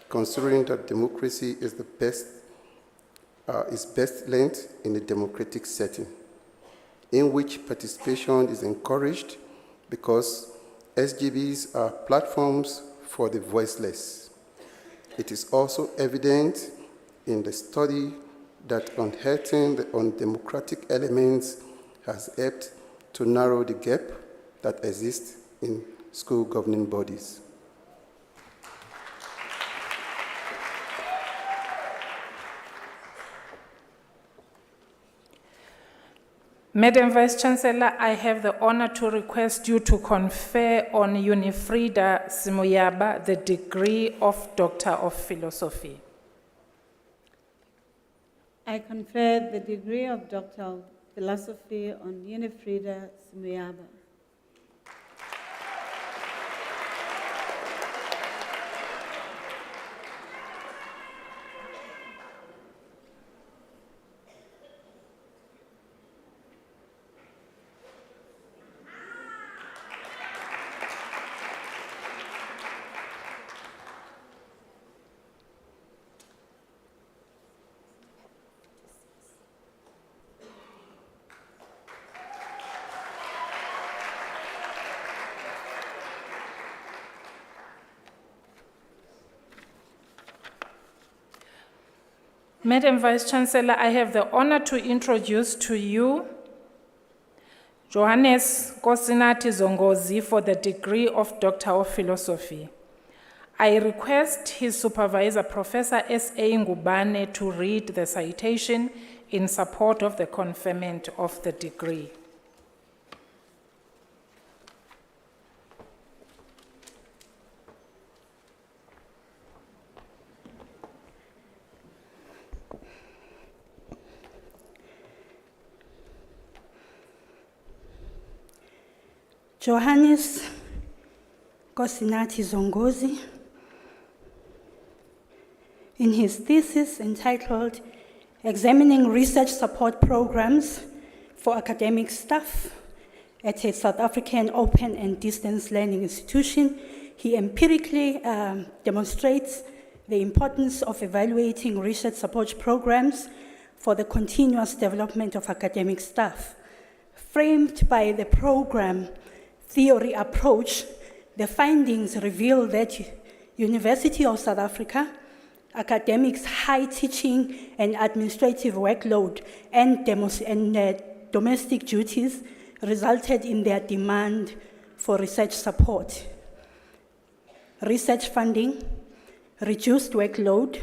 considering that democracy is best learned in a democratic setting, in which participation is encouraged because SGBs are platforms for the voiceless. It is also evident in the study that unearthing the undemocratic elements has helped to narrow the gap that exists in school governing bodies. Madam Vice Chancellor, I have the honor to request you to confer on Unifrida Simuyaba the degree of Doctor of Philosophy. I confer the degree of Doctor of Philosophy on Unifrida Smuyaba. Madam Vice-Chancellor, I have the honor to introduce to you Johannes Kosinati Zongozi for the degree of Doctor of Philosophy. I request his supervisor, Professor S.A. Ngubane, to read the citation in support of the conferment of the degree. Johannes Kosinati Zongozi, in his thesis entitled Examining Research Support Programs for Academic Staff at a South African Open and Distance Learning Institution, he empirically demonstrates the importance of evaluating research support programs for the continuous development of academic staff. Framed by the program theory approach, the findings reveal that University of South Africa academics' high teaching and administrative workload and domestic duties resulted in their demand for research support. Research funding, reduced workload,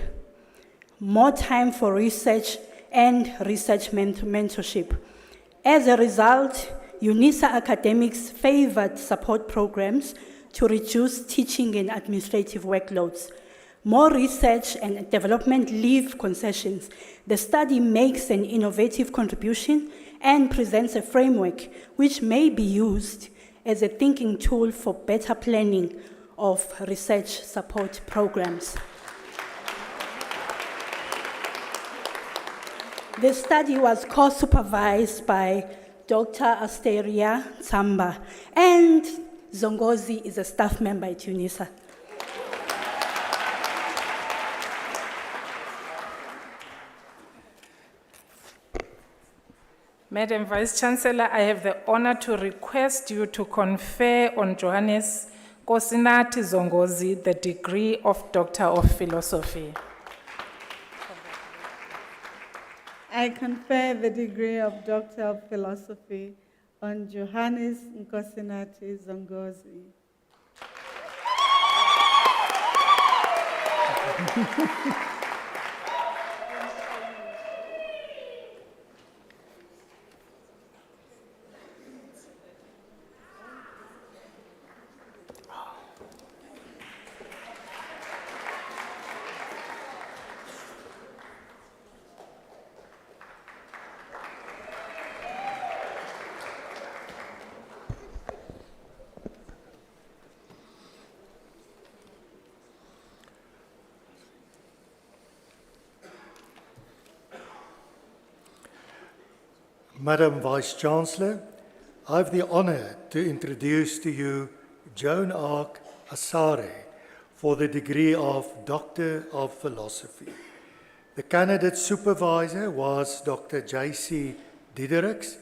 more time for research, and research mentorship. As a result, UNISA academics favored support programs to reduce teaching and administrative workloads. More research and development leave concessions. The study makes an innovative contribution and presents a framework which may be used as a thinking tool for better planning of research support programs. The study was co-supervised by Dr. Asteria Tsamba, and Zongozi is a staff member at UNISA. Madam Vice-Chancellor, I have the honor to request you to confer on Johannes Kosinati Zongozi the degree of Doctor of Philosophy. I confer the degree of Doctor of Philosophy on Johannes Nkosinati Zongozi. Madam Vice-Chancellor, I have the honor to introduce to you Joan Ark Asare for the degree of Doctor of Philosophy. The candidate supervisor was Dr. J.C. Didericks,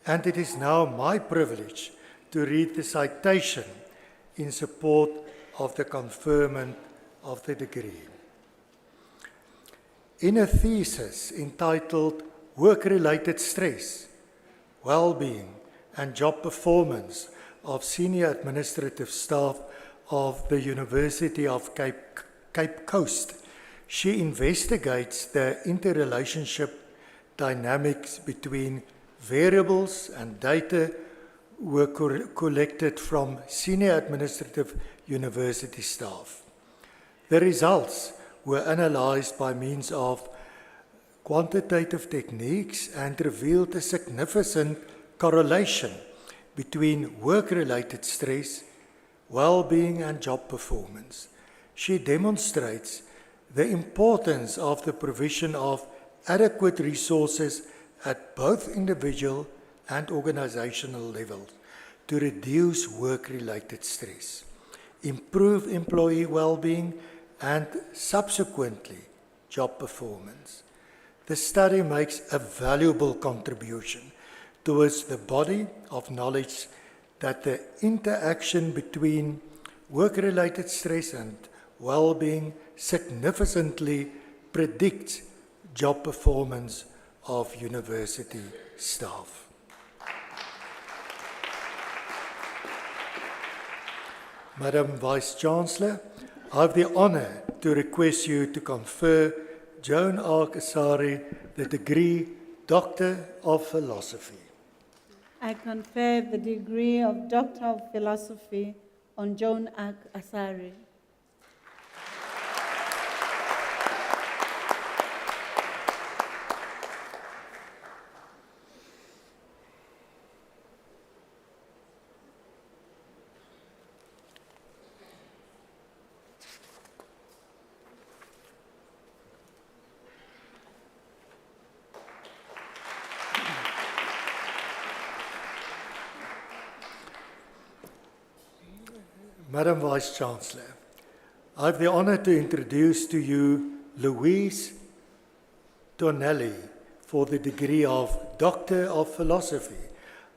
and it is now my privilege to read the citation in support of the conferment of the degree. In a thesis entitled Work-Related Stress, Well-Being and Job Performance of Senior Administrative Staff of the University of Cape Coast, she investigates the interrelationship dynamics between variables and data were collected from senior administrative university staff. The results were analyzed by means of quantitative techniques and revealed a significant correlation between work-related stress, well-being and job performance. She demonstrates the importance of the provision of adequate resources at both individual and organizational levels to reduce work-related stress, improve employee well-being, and subsequently job performance. The study makes a valuable contribution towards the body of knowledge that the interaction between work-related stress and well-being significantly predicts job performance of university staff. Madam Vice-Chancellor, I have the honor to request you to confer Joan R. Kasari the degree Doctor of Philosophy. I confer the degree of Doctor of Philosophy on Joan R. Asari. Madam Vice-Chancellor, I have the honor to introduce to you Louise Tonelli for the degree of Doctor of Philosophy.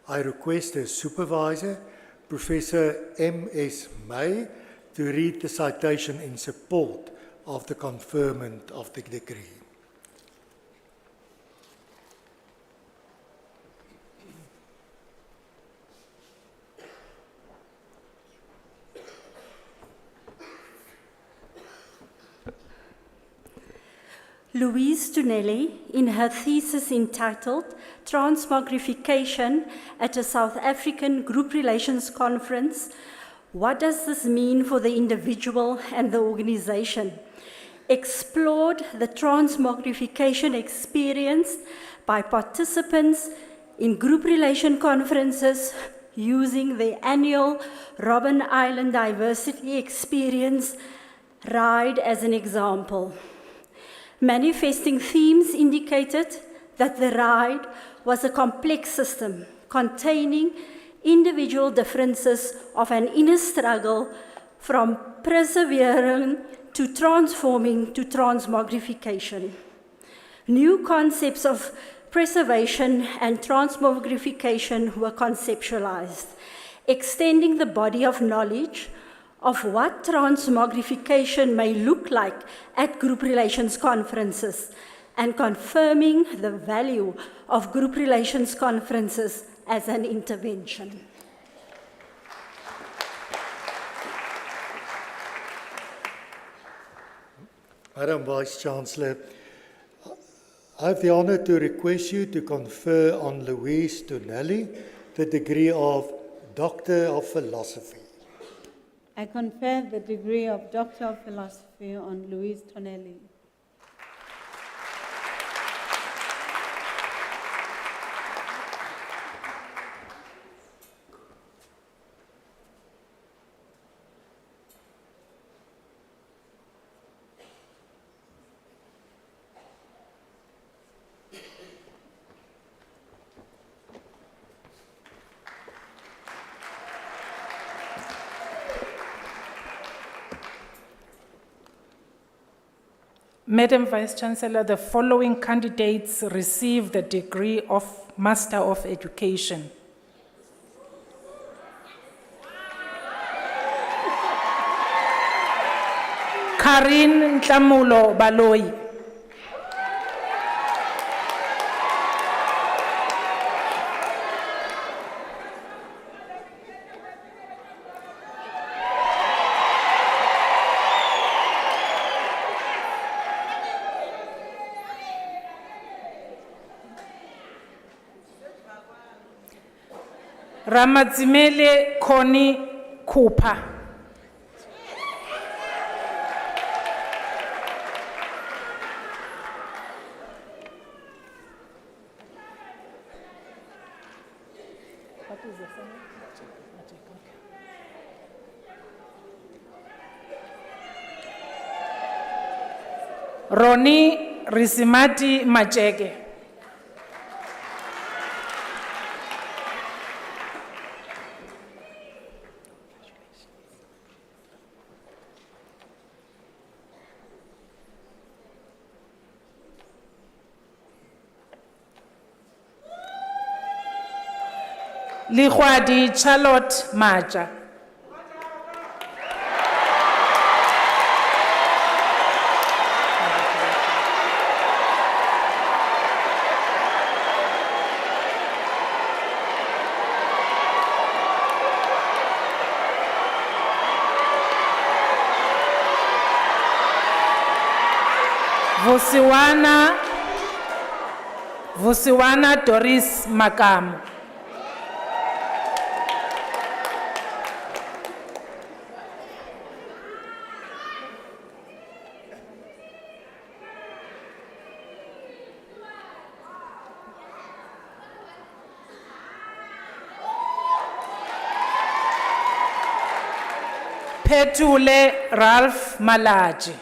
I request her supervisor, Professor M.S. May, to read the citation in support of the conferment of the degree. Louise Tonelli, in her thesis entitled Transmogrification at a South African Group Relations Conference, What Does This Mean for the Individual and the Organization?, explored the transmogrification experienced by participants in group relation conferences using the annual Robben Island Diversity Experience ride as an example. Manifesting themes indicated that the ride was a complex system containing individual differences of an inner struggle from persevering to transforming to transmogrification. New concepts of preservation and transmogrification were conceptualized, extending the body of knowledge of what transmogrification may look like at group relations conferences and confirming the value of group relations conferences as an intervention. Madam Vice-Chancellor, I have the honor to request you to confer on Louise Tonelli the degree of Doctor of Philosophy. I confer the degree of Doctor of Philosophy on Louise Tonelli. Madam Vice-Chancellor, the following candidates receive the degree of Master of Education. Karin Tlamulo Baloi. Ramadzimele Koni Kupa. Ronnie Risimati Macheke. Likhwadi Charlotte Maja. Vusiwana Doris Makamu. Petule Ralph Malaji.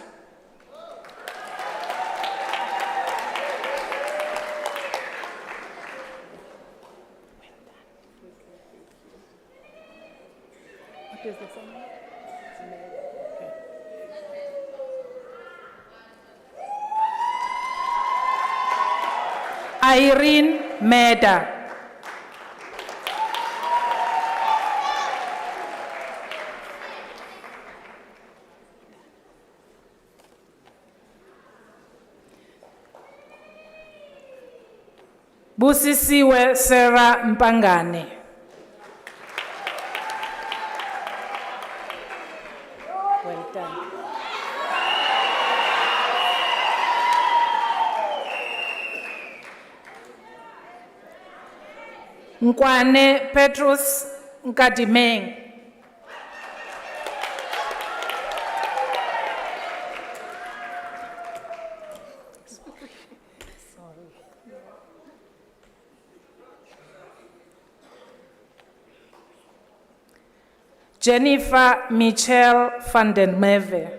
Irene Meda. Busisiwe Sarah Mpangane. Well done. Nkwane Petrus Nkadimeng. Jennifer Michelle van den Merwe.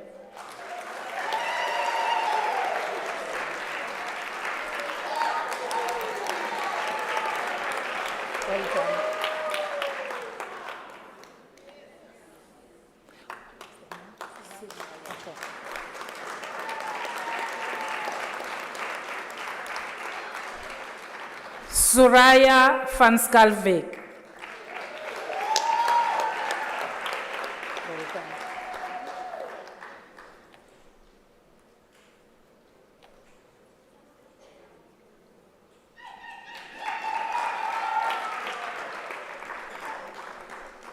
Soraya van Skalvik.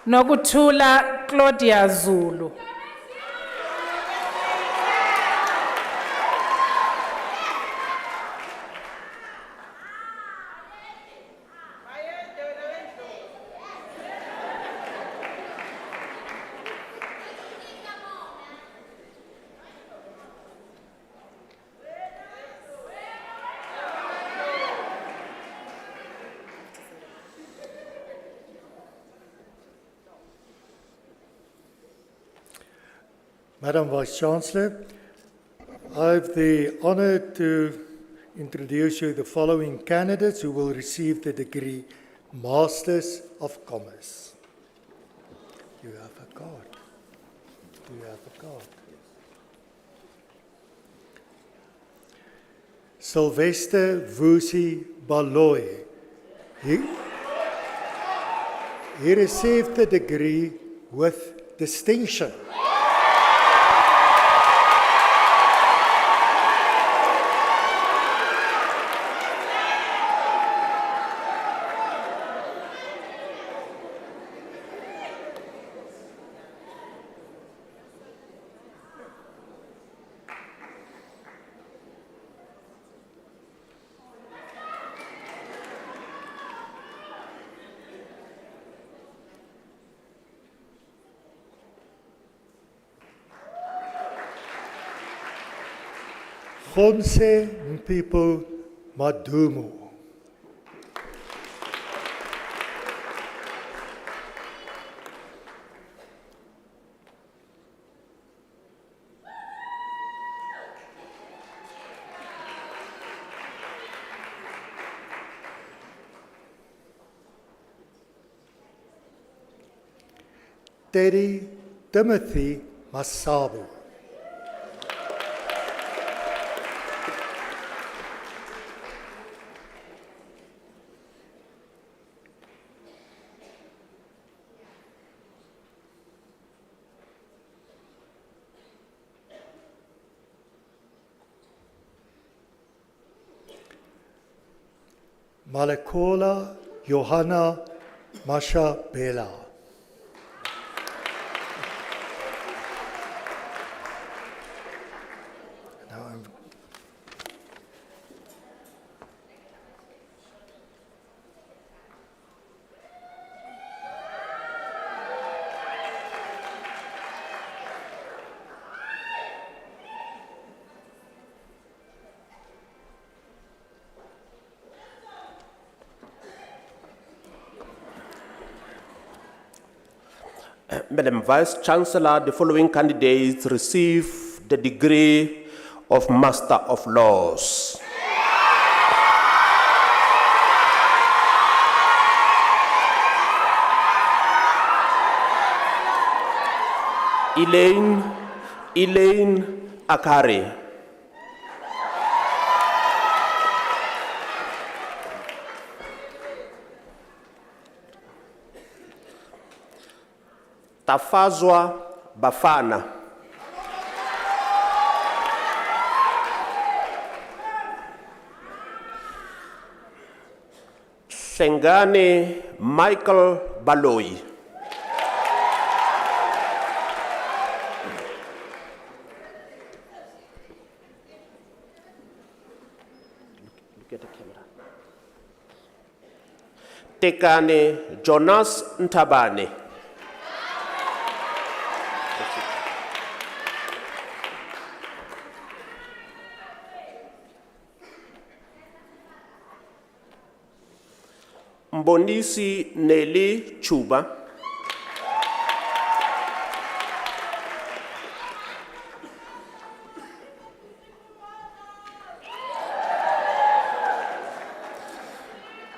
Nokuthula Claudia Zulu. Madam Vice-Chancellor, I have the honor to introduce you the following candidates who will receive the degree Masters of Commerce. You have a card. You have a card. Sylvester Vusi Baloy. He received the degree with distinction. Khonse Mpipo Madumo. Teddy Timothy Masabu. Malakola Johanna Masha Bela. Now I'm Madam Vice Chancellor, the following candidates receive the degree of Master of Laws. Elaine Akari. Tafazwa Bafana. Sengane Michael Baloyi. Look at the camera. Tekane Jonas Ntabane. Mbonisi Nelly Chuba.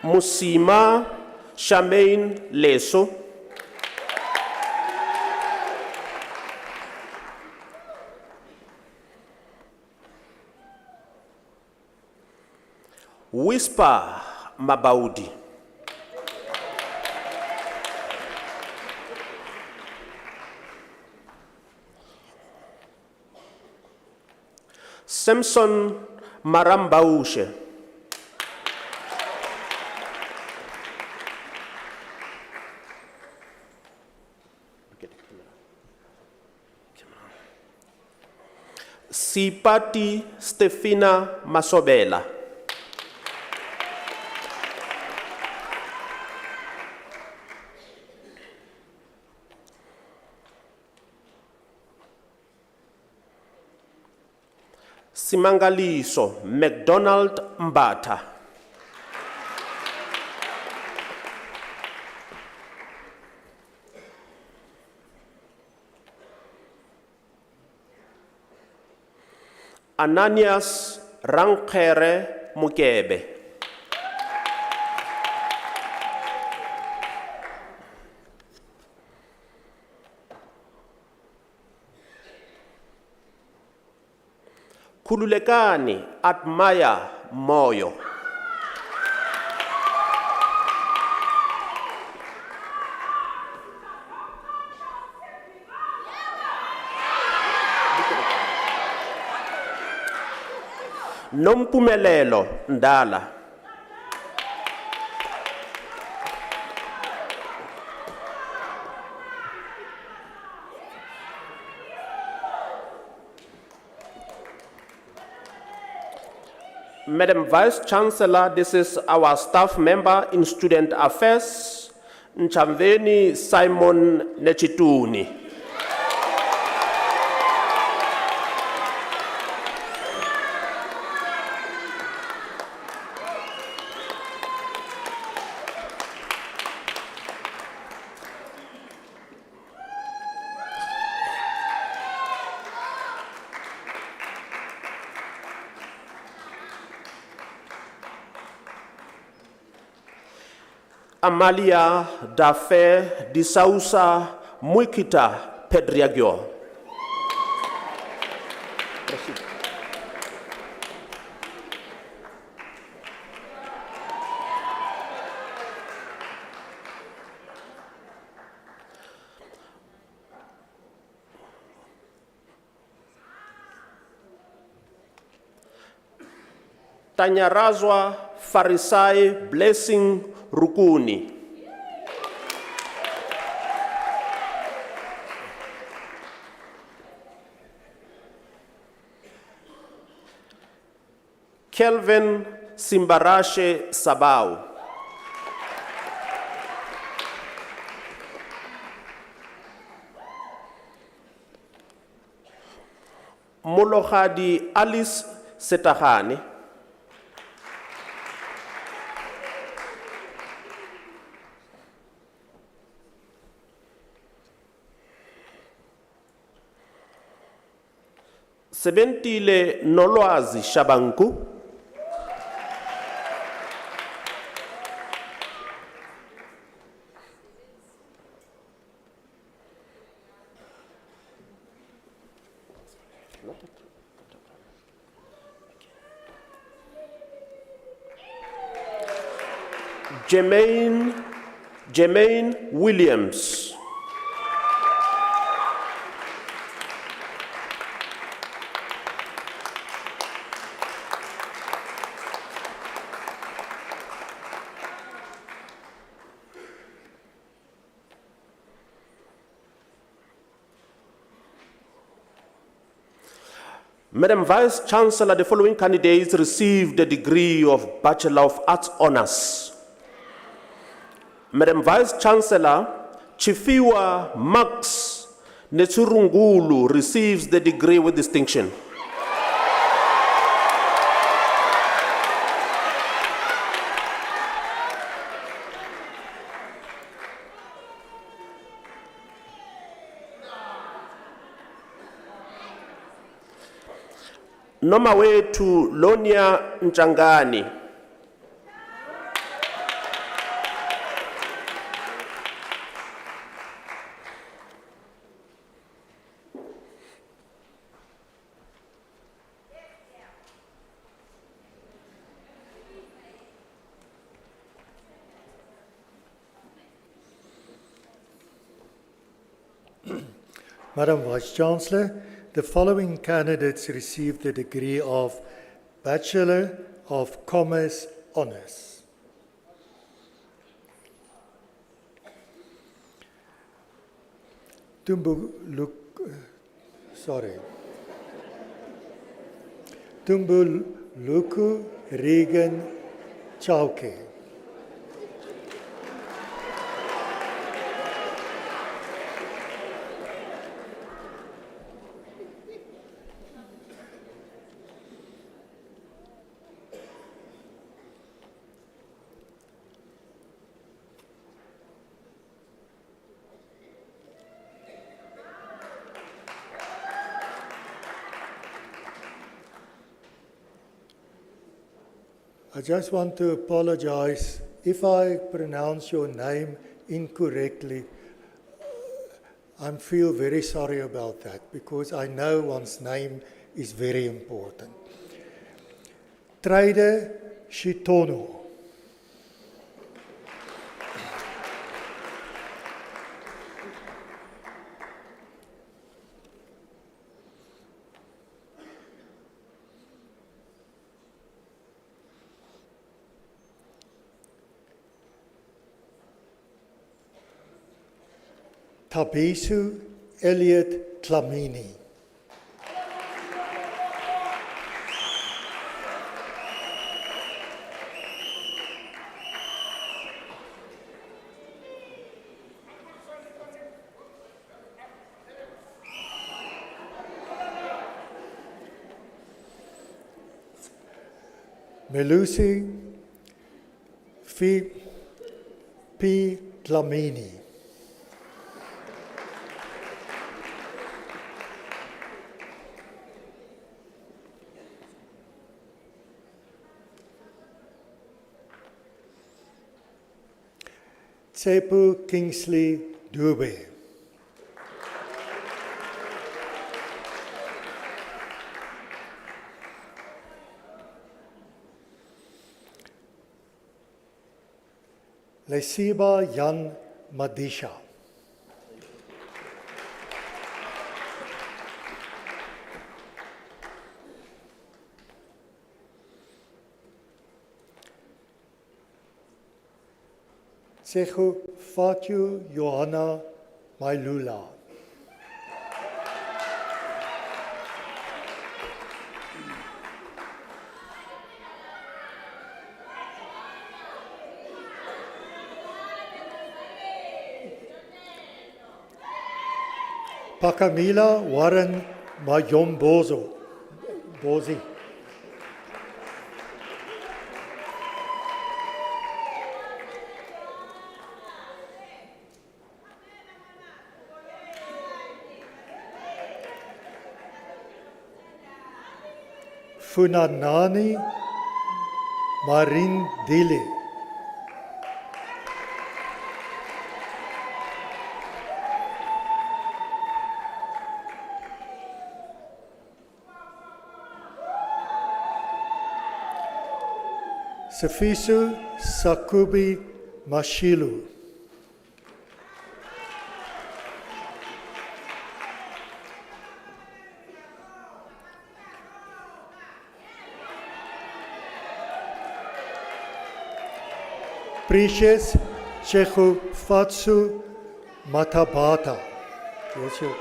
Musima Charmaine Leso. Whisper Mabaudi. Samson Marambaushe. Sipati Stefina Masobela. Simangaliso McDonald Mbata. Ananias Rankere Mukebe. Kululekani Atmaya Moyo. Nompumelelo Ndala. Madam Vice Chancellor, this is our staff member in Student Affairs, Nchamveni Simon Nechituni. Amalia Dafe Disausa Muikita Pedriagyo. Tanyarazwa Farisai Blessing Rukuni. Kelvin Simbarashe Sabau. Molohadi Alice Setahane. Sebentile Noloazi Shabanku. Jermaine Williams. Madam Vice Chancellor, the following candidates received the degree of Bachelor of Arts Honours. Madam Vice Chancellor, Chifiwa Max Netsurungulu receives the degree with distinction. Noma wetu Lonia Nchangani. Madam Vice Chancellor, the following candidates received the degree of Bachelor of Commerce Honours. Tumbuluku Regan Chauke. I just want to apologize if I pronounce your name incorrectly. I feel very sorry about that because I know one's name is very important. Trader Shitono. Tabisu Elliot Tlamini. Melusi P. Tlamini. Tsepu Kingsley Dube. Lesiba Jan Madisha. Tsechu Fatu Johanna Mailula. Pakamila Warren Mayombozo. Bozi. Funanani Marin Dili. Safisu Sakubi Mashilu. Precious Chechu Fatsu Matabata. Yes, you.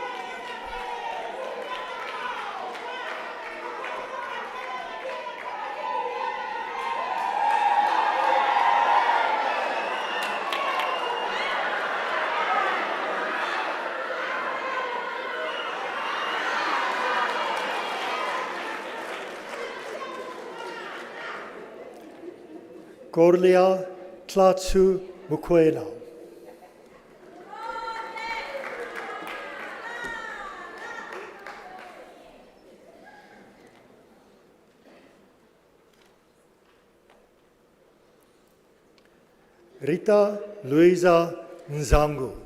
Corlia Tlatsu Mukwena. Rita Luisa Nzangu.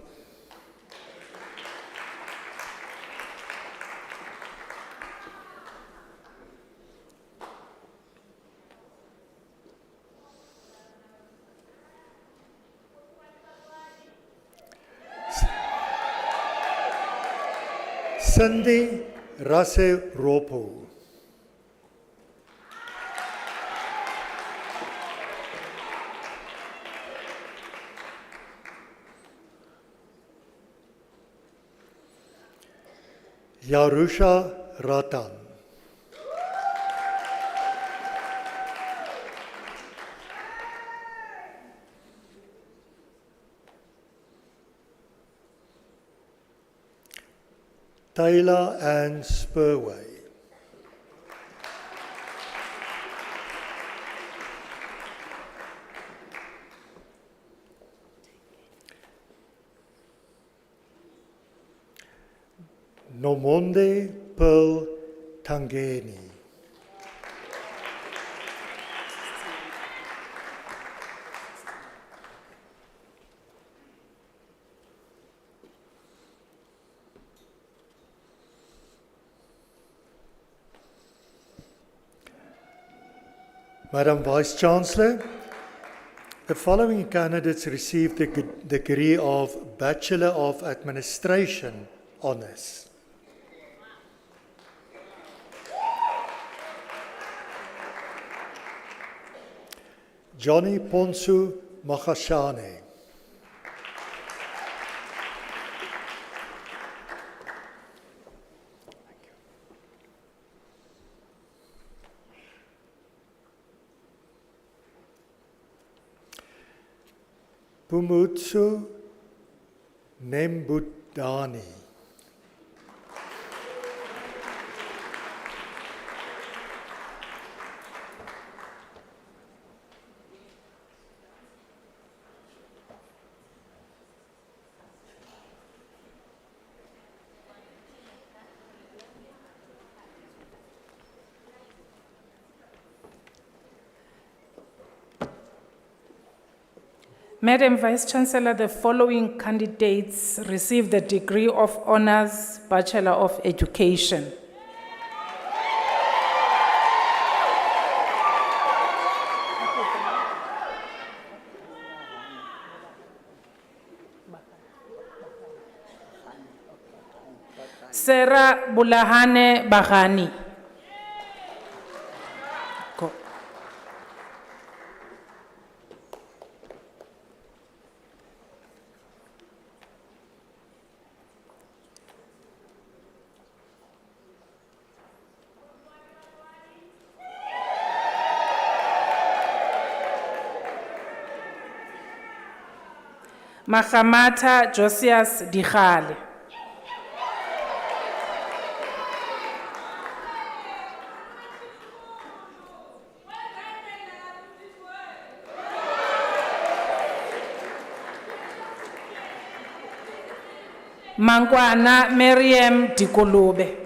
Cindy Rase Ropo. Yarusha Ratan. Taylor Ann Spurway. Nomonde Pearl Tangeni. Madam Vice Chancellor, the following candidates received the degree of Bachelor of Administration Honours. Johnny Ponsu Makashane. Pumutsu Nembudani. Madam Vice Chancellor, the following candidates received the degree of Honours Bachelor of Education. Sarah Bulahane Bahani. Go. Mahamata Josias Dikhale. Mangwana Miriam Dikolube.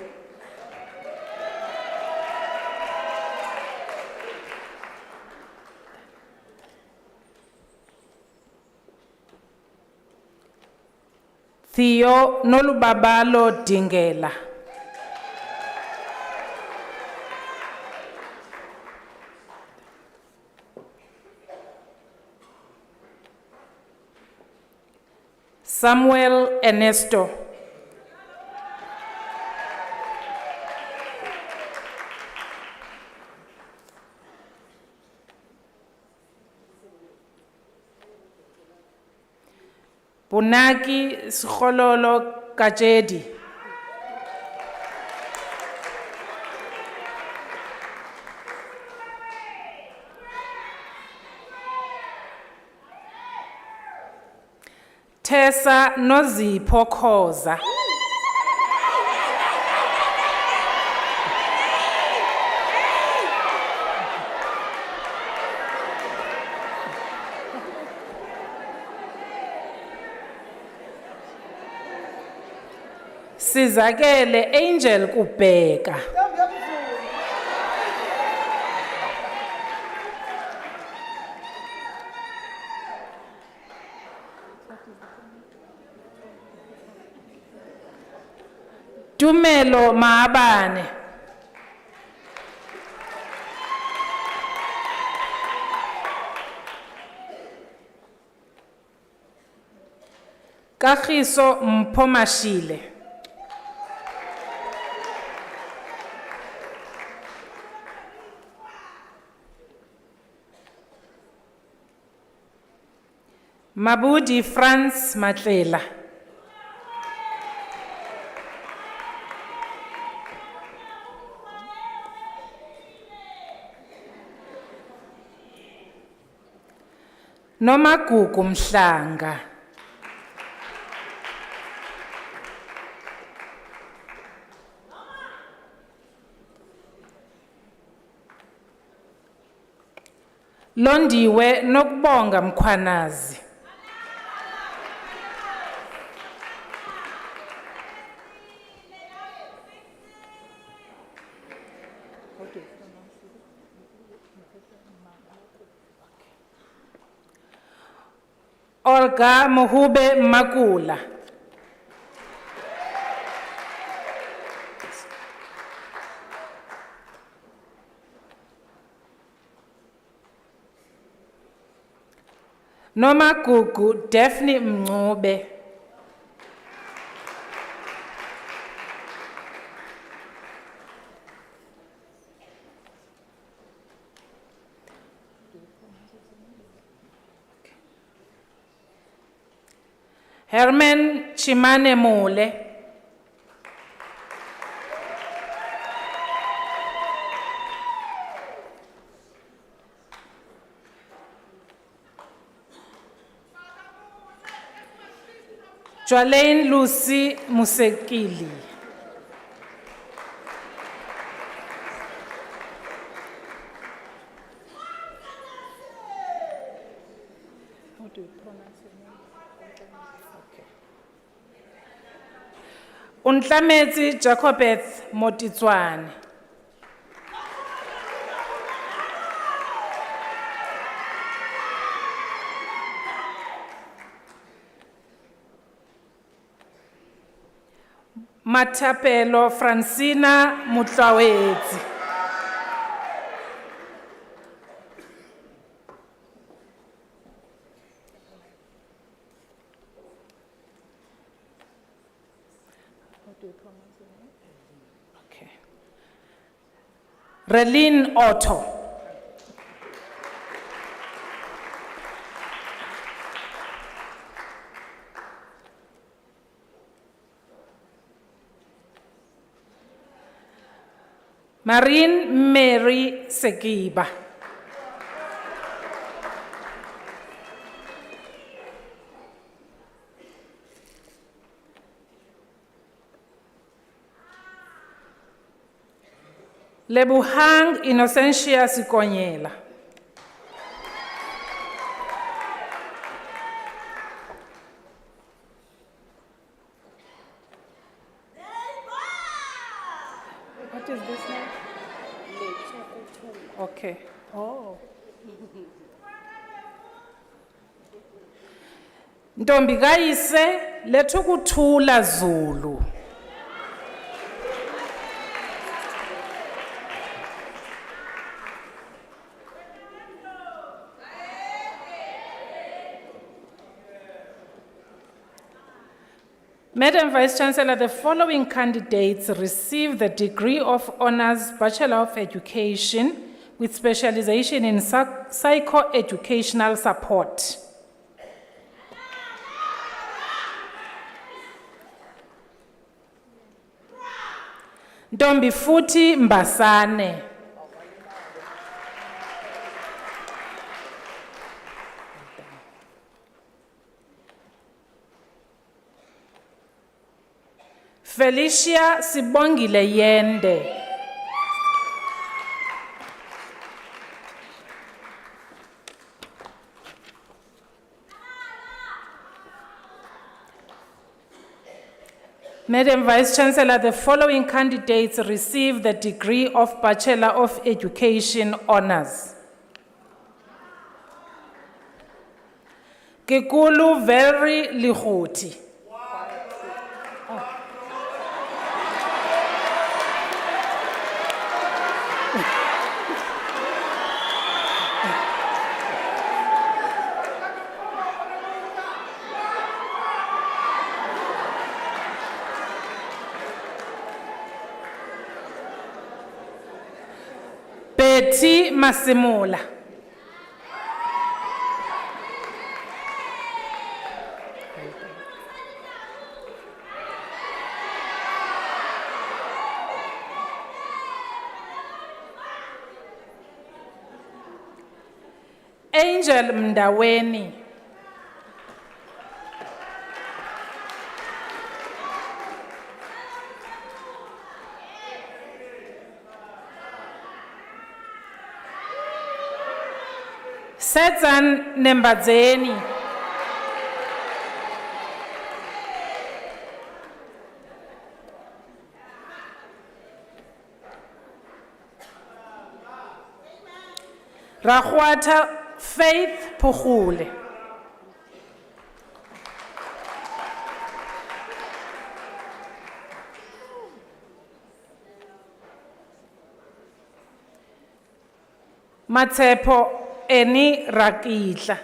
Theo Nolubabalo Dingela. Samuel Ernesto. Bunaki Skhololo Kajedi. Tessa Nozipho Khoza. Sizakele Angel Kubheka. Tumelo Maabane. Kagiso Mpomashile. Mabudi Franz Matlela. Nomagugu Mhlanga. Londiwe Nokubonga Mkhwanazi. Olga Mohube Makula. Nomagugu Daphne Mncube. Herman Chimane Mole. Jwalane Lucy Musekili. How do you pronounce your name? Okay. Untlametsi Jacobeth Motitswane. Matapelo Francina Mutlawetsi. do you pronounce your name? Okay. Relin Otto. Marine Mary Sekiba. Lebuhang Innocentia Sikonyela. What is this name? Okay. Oh. Ntombi kayise lethu kuthula Zulu. Madam Vice-Chancellor, the following candidates receive the degree of Honours Bachelor of Education with specialization in psycho-educational support. Ntombi Futhi Mbasane. Felicia Sibongile Yende. Madam Vice-Chancellor, the following candidates receive the degree of Bachelor of Education Honours. Kekulu Very Ligoti. Betty Masimula. Angel Mdaweni. Sedzan Nembadzeni. Rahwata Faith Puhule. Matsepo Eni Rakitla.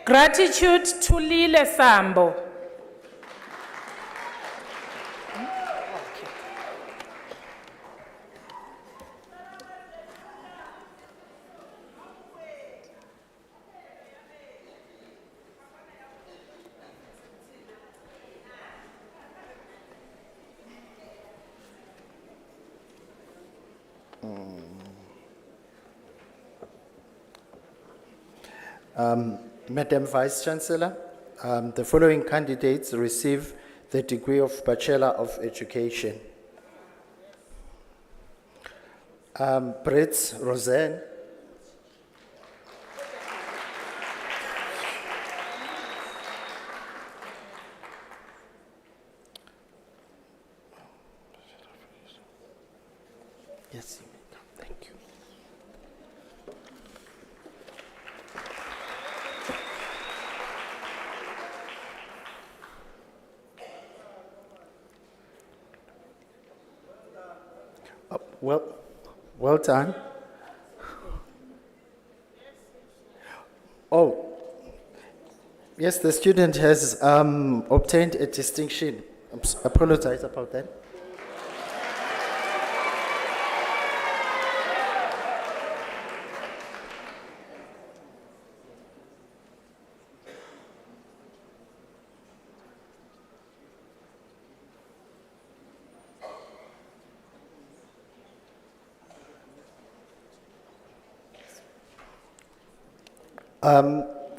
Gratitude to Lile Sambo. Madam Vice-Chancellor, the following candidates receive the degree of Bachelor of Education. Brits Roseanne. Yes, you may come. Thank you. Well done. Oh, yes, the student has obtained a distinction. Apologize about that.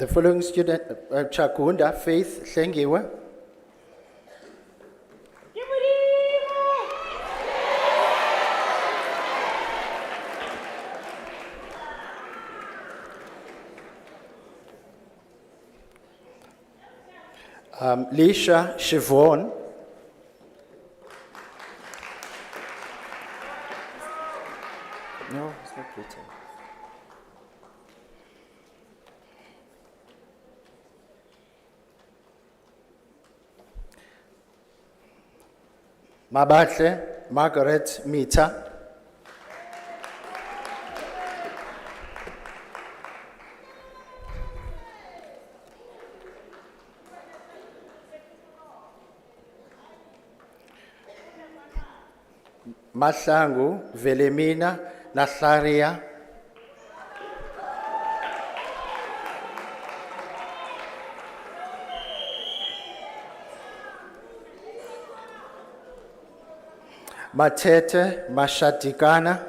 The following student, Chakunda Faith Hlengiwe. Lisha Shivon. No, it's not written. Mabatle Margaret Mita. Mahlangu Velemina Nahlaria. Matete Mashatikana.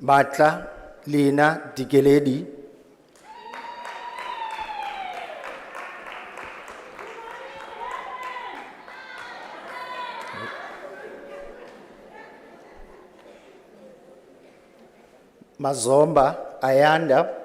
Matla Lina Digeledi. Mazomba Ayanda.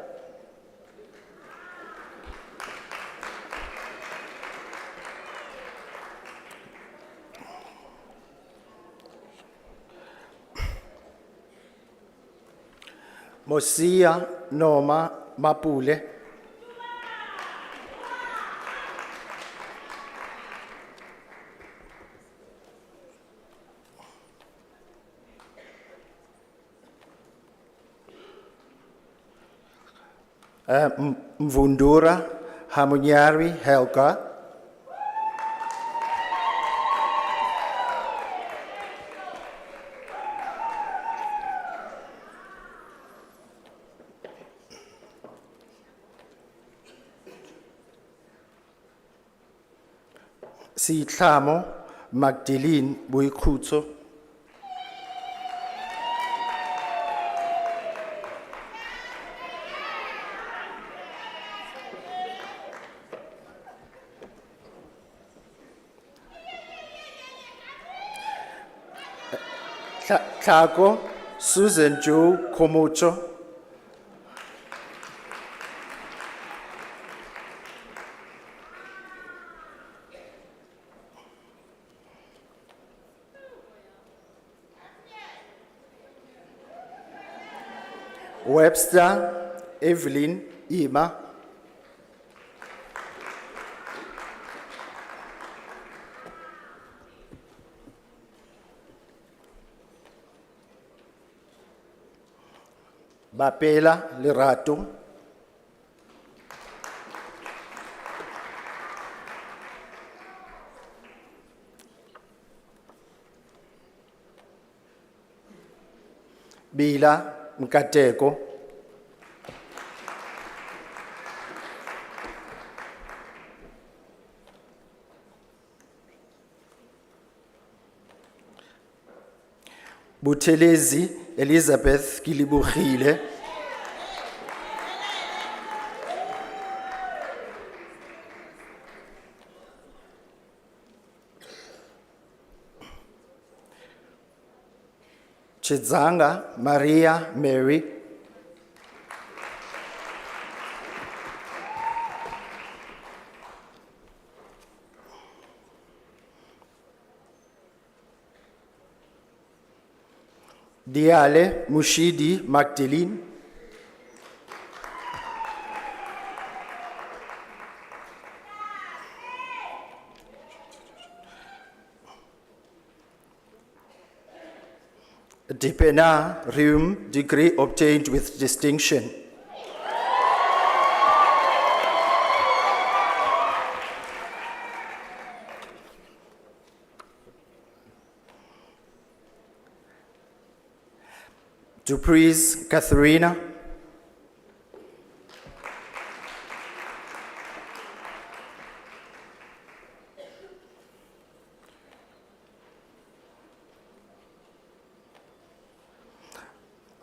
Mosia Noma Mapule. Mvundura Hamunyari Helga. Sitlamo Magdalene Buikutso. Tlago Susan Joe Komocho. Webster Evelyn Ima. Bapela Lerato. Bila Mkateko. Buthelezi Elizabeth Kilibukhile. Chidzanga Maria Mary. Diale Mushidi Magdalene. Diploma degree obtained with distinction. Dupreez Catharina.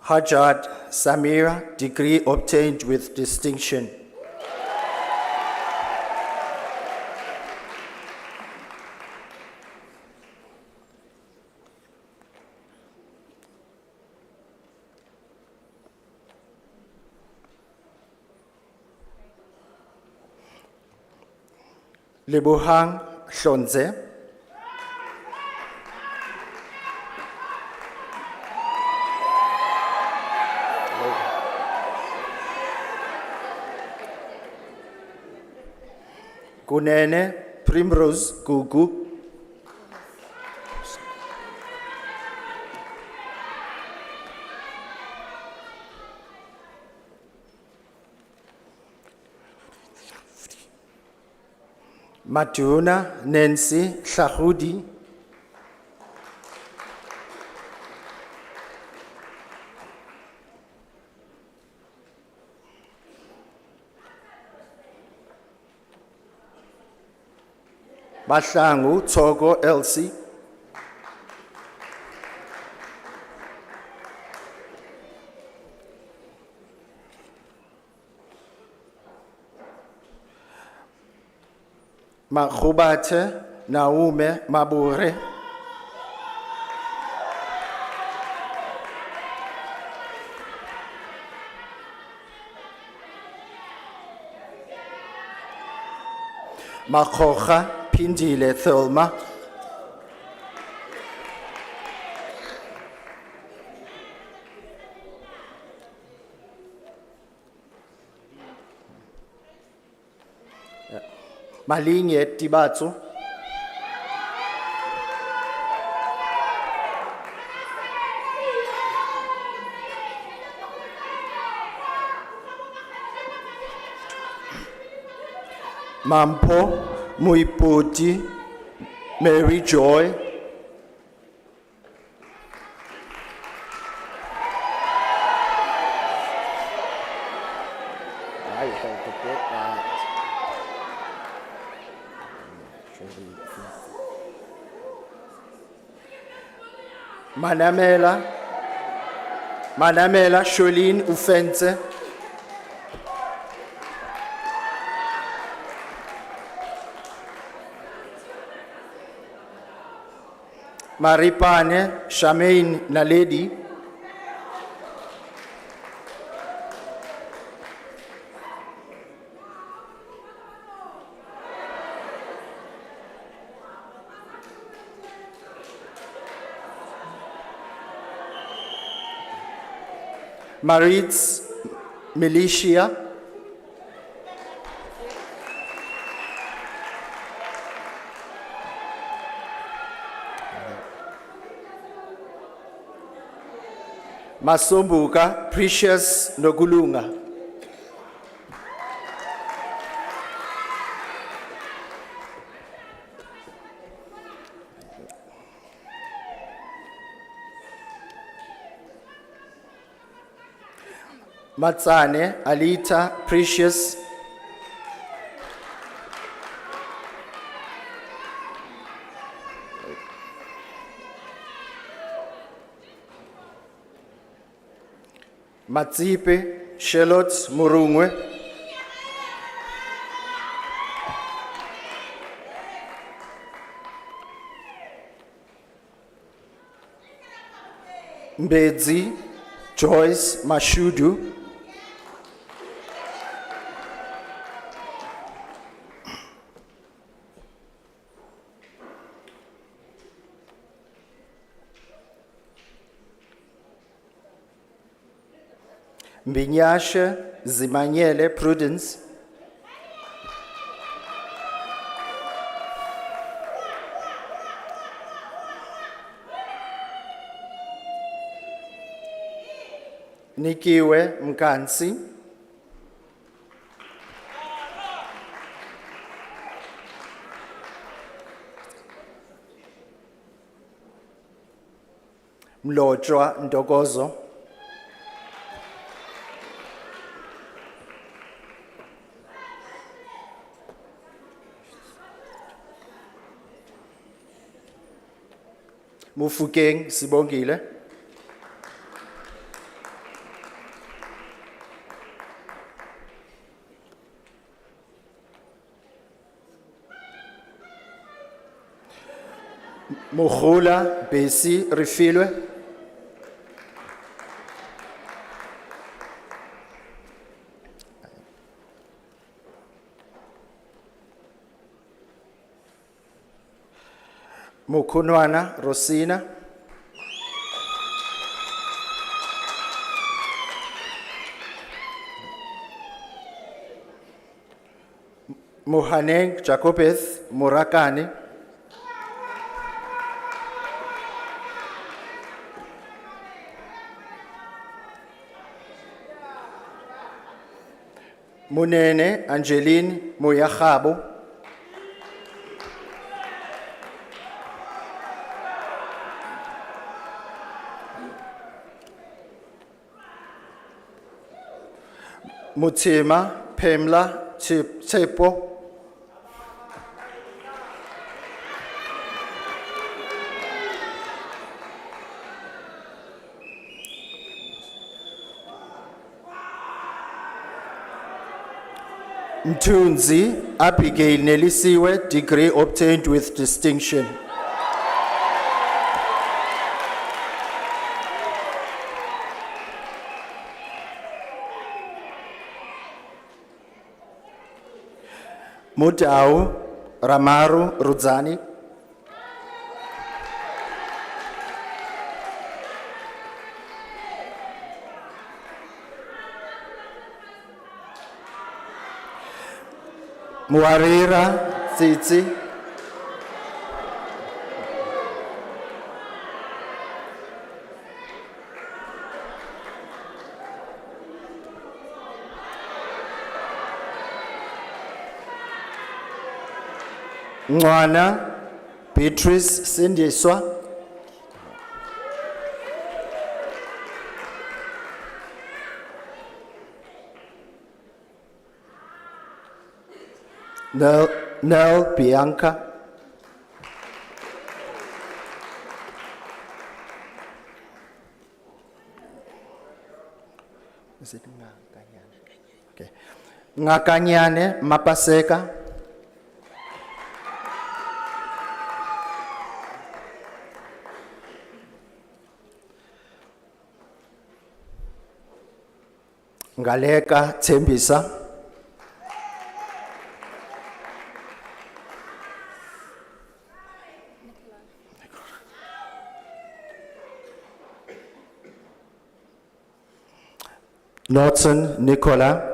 Hajat Samira, degree obtained with distinction. Lebohang Hlonze. Kunene Primrose Gugu. Matuna Nancy Hlahudi. Mahlangu Togo Elsie. Makhubate Naume Mabure. Makhocha Pindile Thelma. Malinye Tibatsu. Mampo Muipoti Mary Joy. I have to get that. Manamela Sholin Ufense. Maripane Shamaine Naledi. Maritz Militia. Masombuka Precious Nogulunga. Matsane Alita Precious. Matsipe Charlotte Murungwe. Mbedzi Joyce Mashudu. Mbinyashe Zimanyele Prudence. Nikiwe Mkansi. Mlotshwa Ntokozo. Mufukeng Sibongile. Mohula Besi Refilwe. Mukunwana Rosina. Mohaneng Jacobeth Murakani. Munene Angeline Moyachabo. Mutima Pamela Tsepo. Mtunzi Abigail Nelisiwe, degree obtained with distinction. Mutau Ramaru Rudzani. Muarira Tsitsi. Ngwana Beatrice Sindiswa. Nell Bianca. Is it Ngakanyane? Okay. Ngakanyane Mapaseka. Ngaleka Tembisa. Norton Nicola.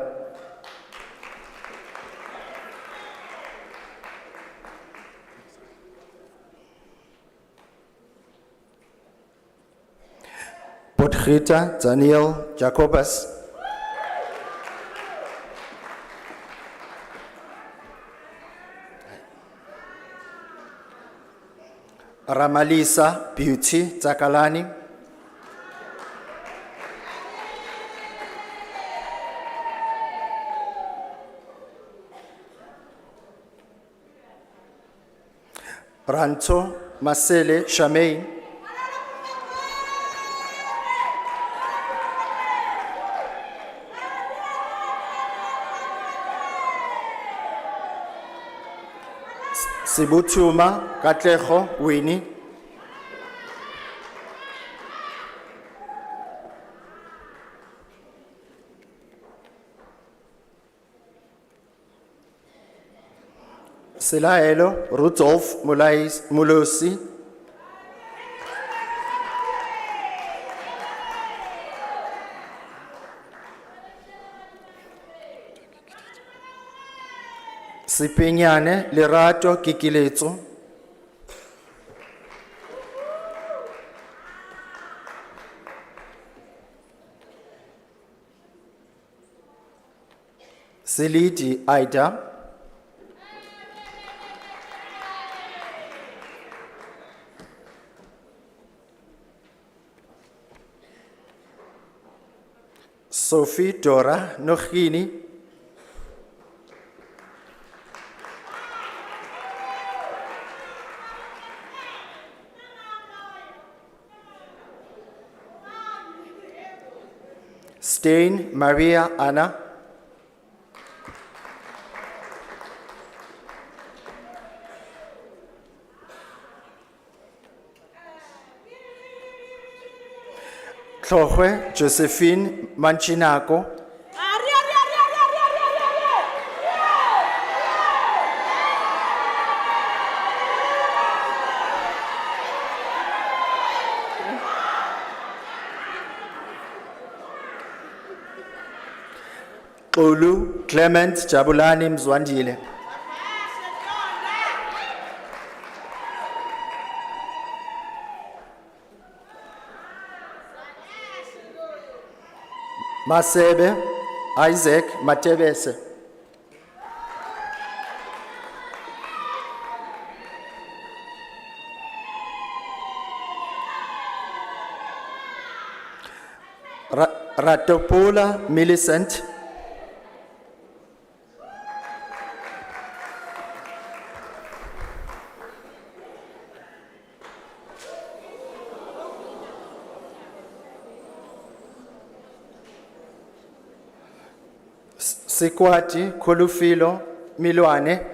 Potgieter Daniel Jacobus. Ramalisa Beauty Takalani. Ranto Masele Shamain. Sibutuma Katlejo Winnie. Selaelo Rudolf Mulosi. Sipinyane Lerato Kikiletso. Silidi Ida. Sophie Dora Nogini. Stein Maria Anna. Tlhogwe Josephine Manchinako. Ulu Clement Jabulani Mzwandile. Masebe Isaac Matebese. Ratopola Millicent. Sikwati Kolufilo Milwane.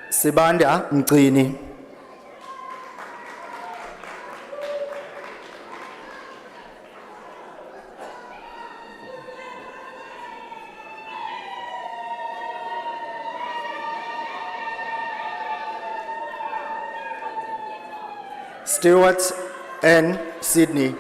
Sibanda Mgcini. Stewart N. Sydney.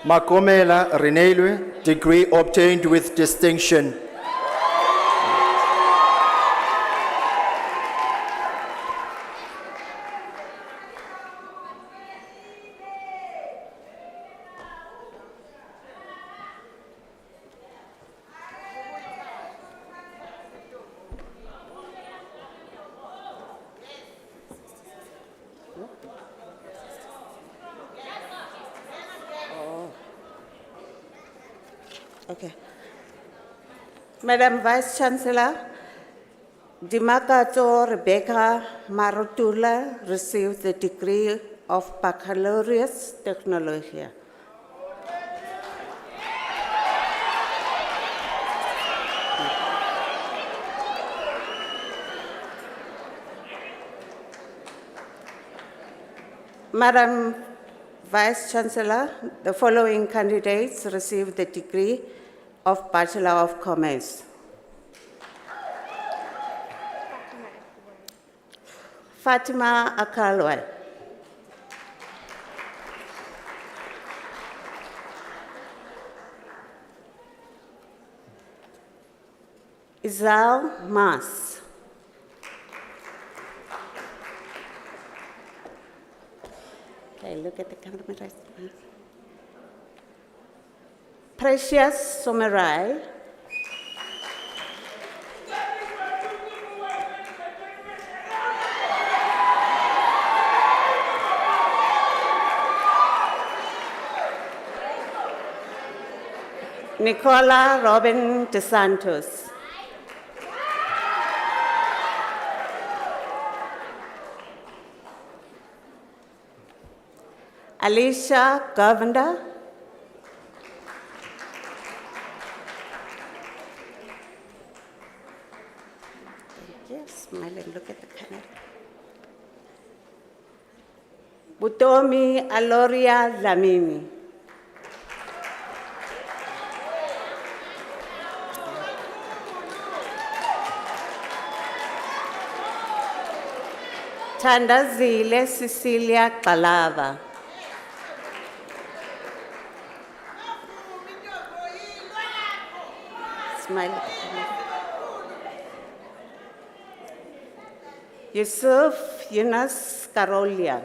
Makomela Renelwe, degree obtained with distinction. Okay. Madam Vice Chancellor, Dimakato Rebecca Marutula received the degree of Baccalaureate Technology. Madam Vice Chancellor, the following candidates received the degree of Bachelor of Commerce. Fatima Akalwa. Isal Mas. Okay, look at the camera. Precious Somerai. Nicola Robin De Santos. Alicia Govender. Yes, smile and look at the camera. Butomi Aloria Lamini. Thandazile Cecilia Kalava. Smile. Yusuf Yunus Karolia.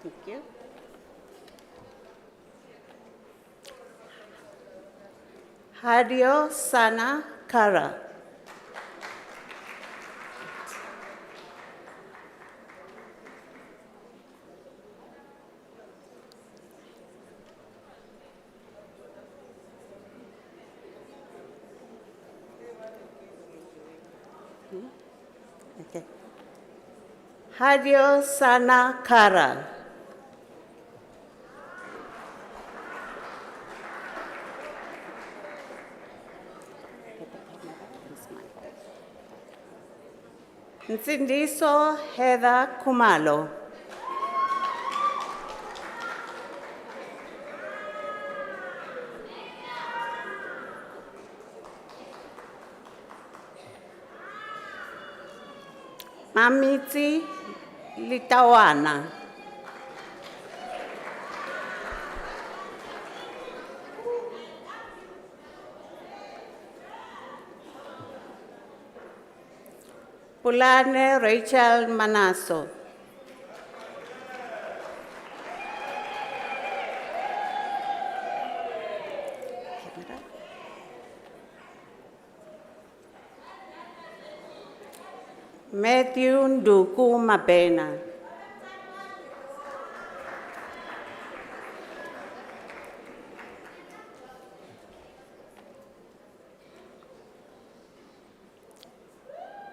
Thank you. Hadio Sana Kara. Okay. Hadio Sana Kara. Nsindiso Heather Kumalo. Mamitsi Litawana. Pulane Rachel Manaso. Matthew Nduku Mabena.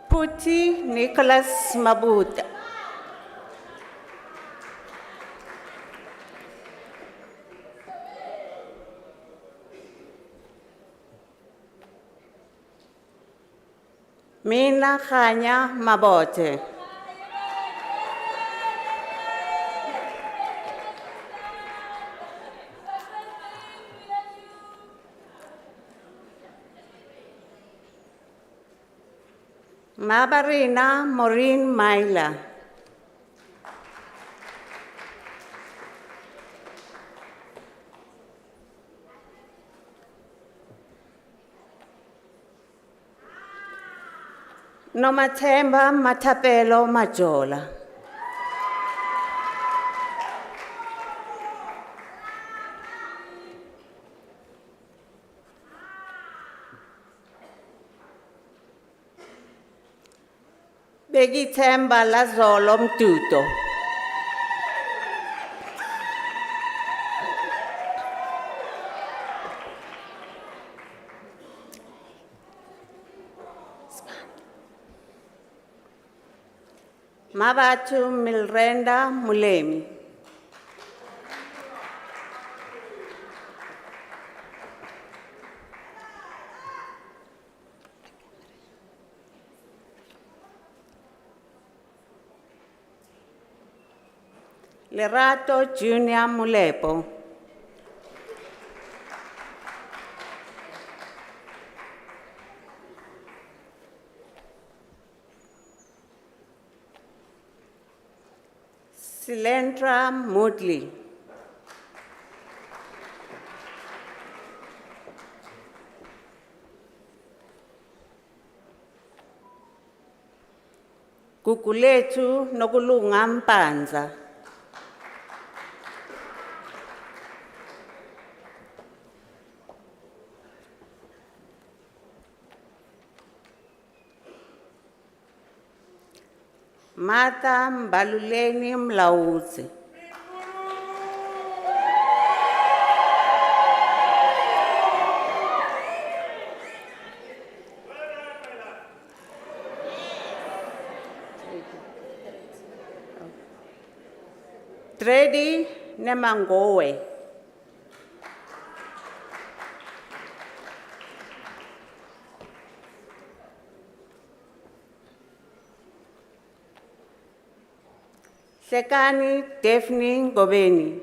Puti Nicholas Mabuta. Mina Khanya Mabote. Mabarina Maureen Maila. Nomathemba Matapelo Majola. Begithemba Lazolo Mtuto. Mabatu Milrenda Mulemi. Lerato Junior Mulepo. Silendra Moodley. Kukuletu Nokulunga Mpanza. Martha Mbaluleni Mlauzi. Tredi Nemangowe. Sekani Daphne Ngobeni.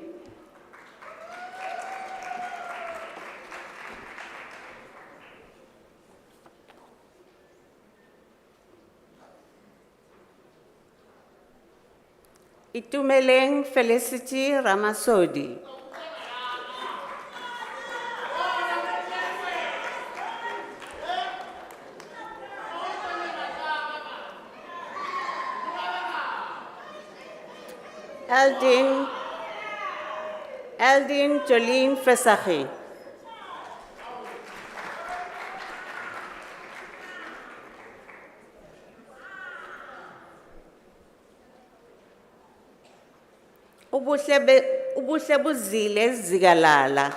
Itumeleng Felicity Ramasodi. Eldin Jolene Fesahi. Ubuhle buzile zigalala.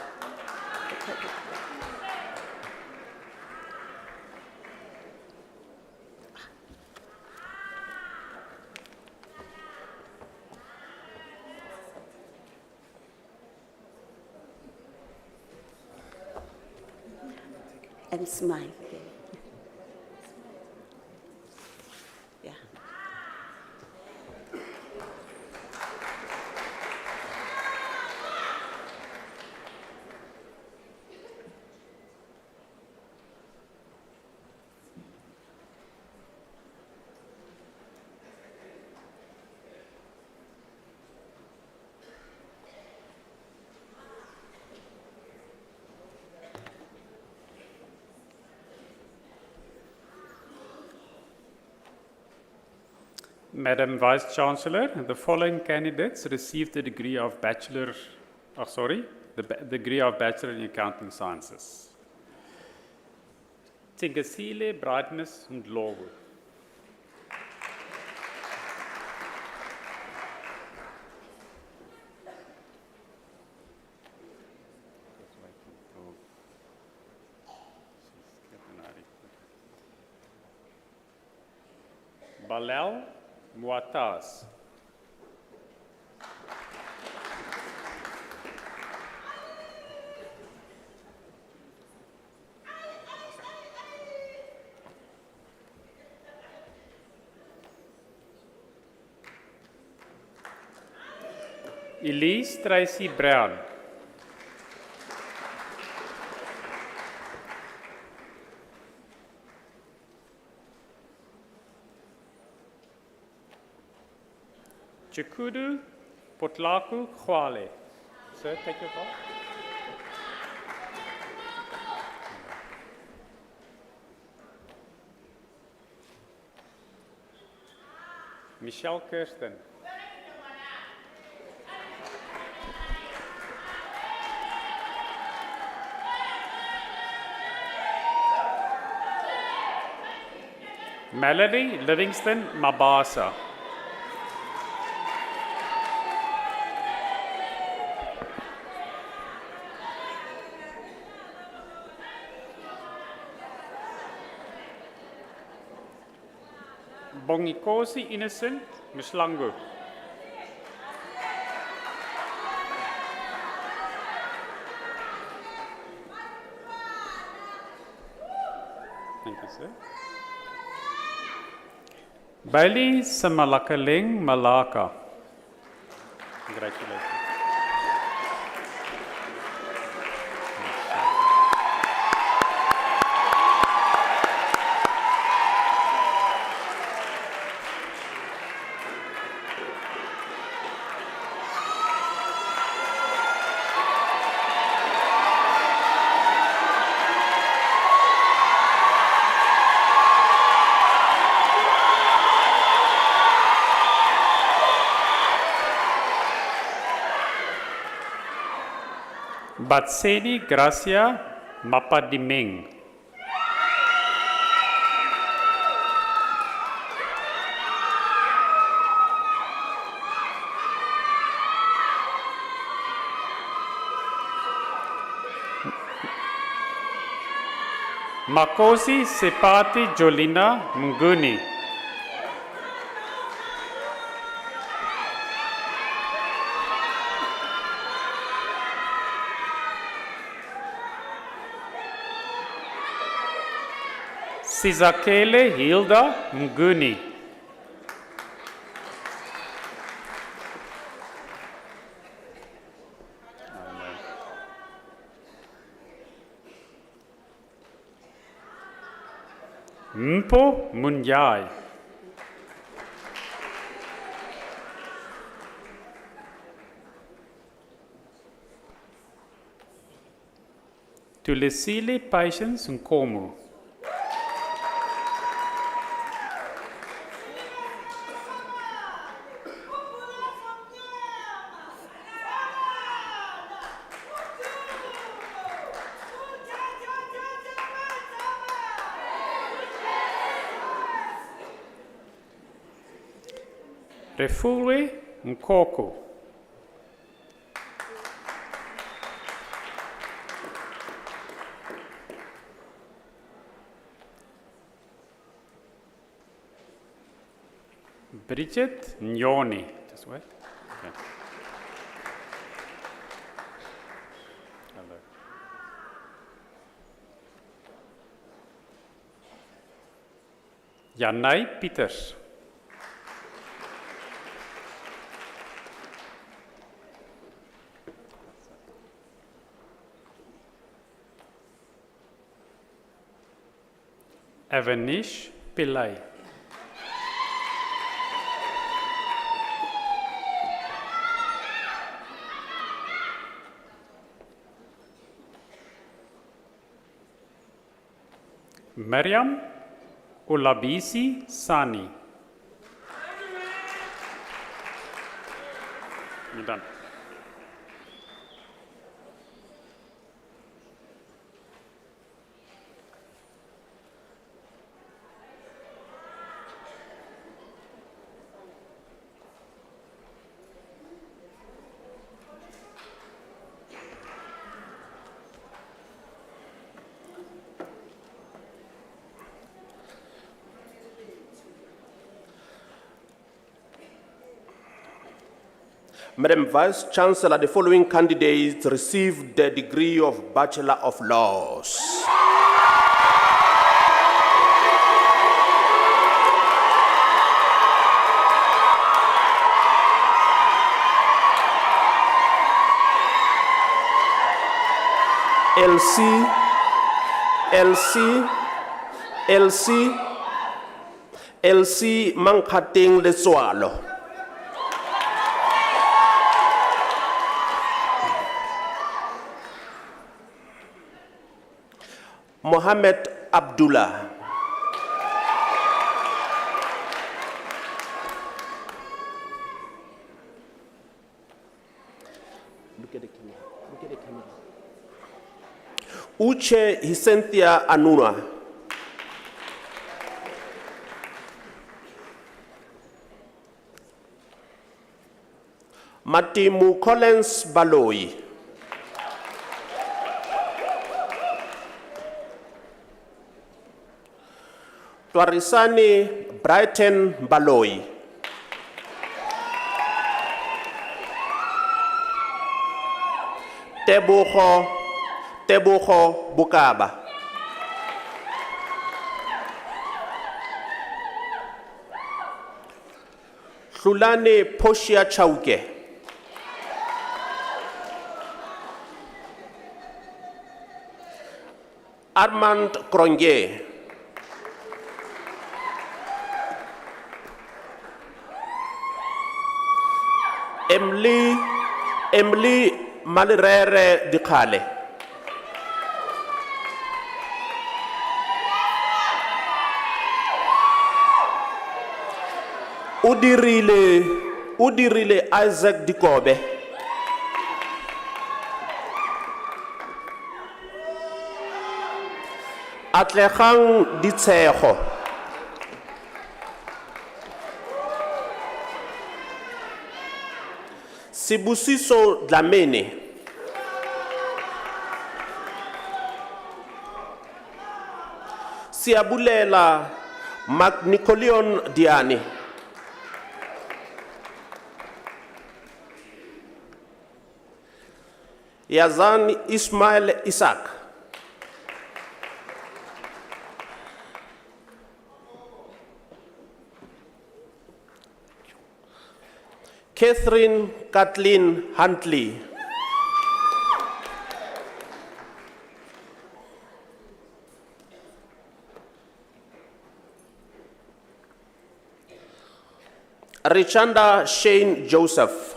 And smile. Yeah. Madam Vice Chancellor, the following candidates received the degree of Bachelor, the degree of Bachelor in Accounting Sciences. Tingasile Brightness and Logo. Balel Muatas. Elise Tracy Brown. Chikudu Potlaku Khwale. Sir, take your call. Michelle Kirsten. Melody Livingston Mabasa. Bongikosi Innocent Mishlangu. Thank you, sir. Bailey Samalakaling Malaka. Congratulations. Batseni Gracia Mapadiming. Makosi Sepati Jolina Mnguni. Sizakele Hilda Mnguni. Mpo Munyai. Pulisile Patience Nkomo. Refulwe Nkoko. Bridget Nyoni. Just wait. Okay. Hello. Janai Pieters. Avanish Pillai. Mariam Olabisi Sani. You're done. Madam Vice Chancellor, the following candidates received the degree of Bachelor of Laws. LC Mankhating Leswalo. Mohammed Abdullah. Look at the camera. Look at the camera. Uche Hisentia Anuna. Matimu Collins Baloi. Twarisani Brighton Baloi. Teboho Bukaba. Hlulane Poshia Chauke. Armand Kronje. Emily Malirere Dikale. Udirile Isaac Dikobe. Atlechang Ditseho. Sibusiso Dlamini. Siabulela Magnicolion Diani. Yazan Ismail Isaac. Catherine Kathleen Huntley. Richanda Shane Joseph.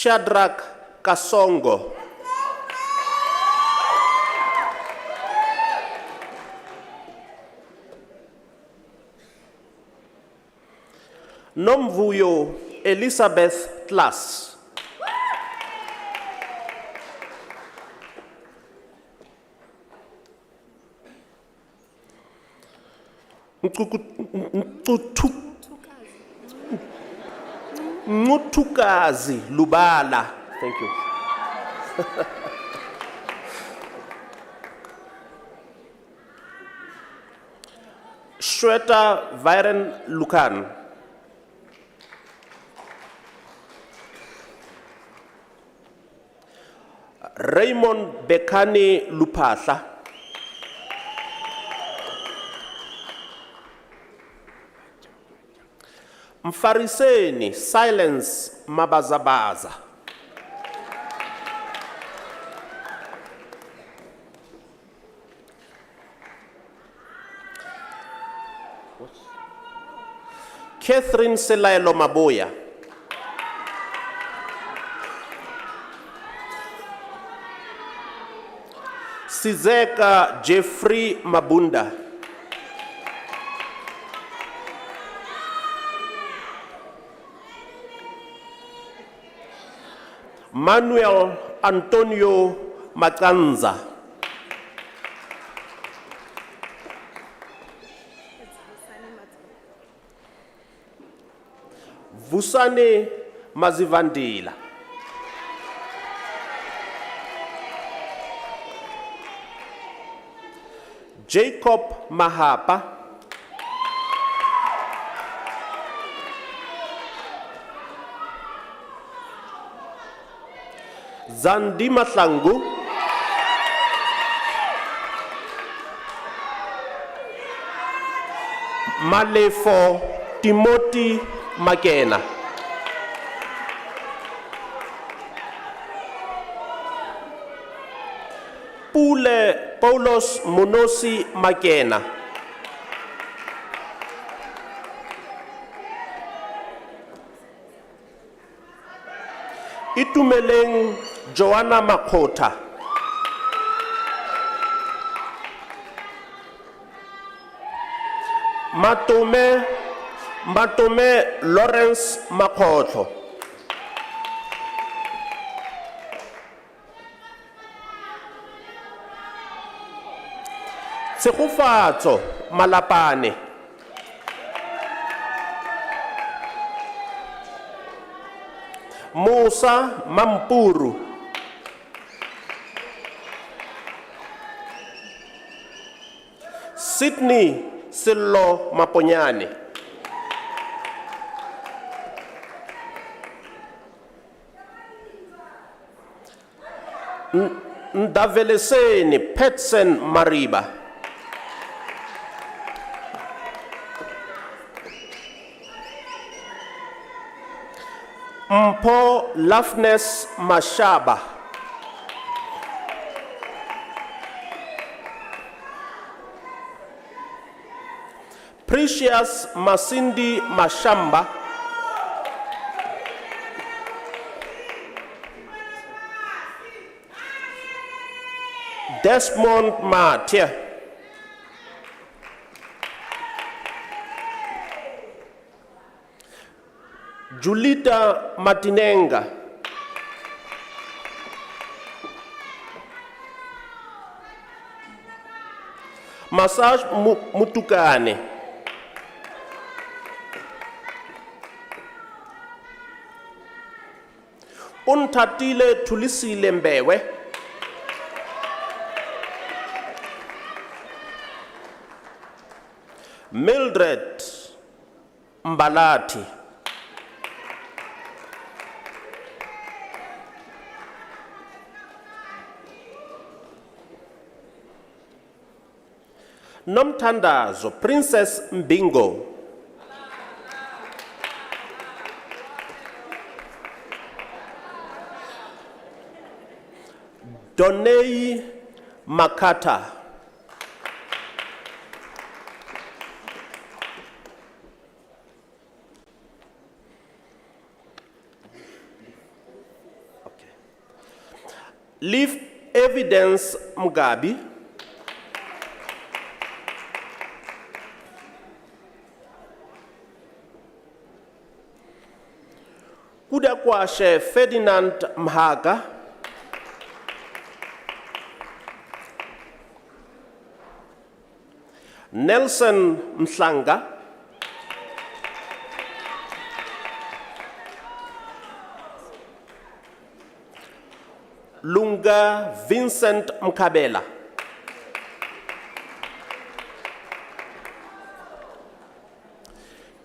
Shadrach Kasongo. Nomvuyo Elizabeth Tlas. Ngutukazi Lubala. Thank you. Shweta Viren Lukan. Raymond Bekani Lupatla. Mfariseni Silence Mabazabaza. Catherine Selaelo Maboya. Sizeka Jeffrey Mabunda. Manuel Antonio Makanza. Vusane Mazivandila. Jacob Mahapa. Zandi Mahlangu. Malefo Timothy Makena. Pule Paulos Monosi Makena. Itumeleng Joanna Makota. Matome Lawrence Makotlo. Tshegofatso Malapane. Musa Mampuru. Sydney Sello Maponyane. Ndaveleseni Petsen Mariba. Mpo Lafnes Mashaba. Precious Masindi Mashamba. Desmond Matia. Julita Matinenga. Massage Mutukane. Unthatile Tulisile Mbewe. Mildred Mbalati. Nomthandazo Princess Mbingo. Donei Makata. Live Evidence Mugabi. Kudakwashe Ferdinand Mhaga. Nelson Mhlanga. Lunga Vincent Mkabela.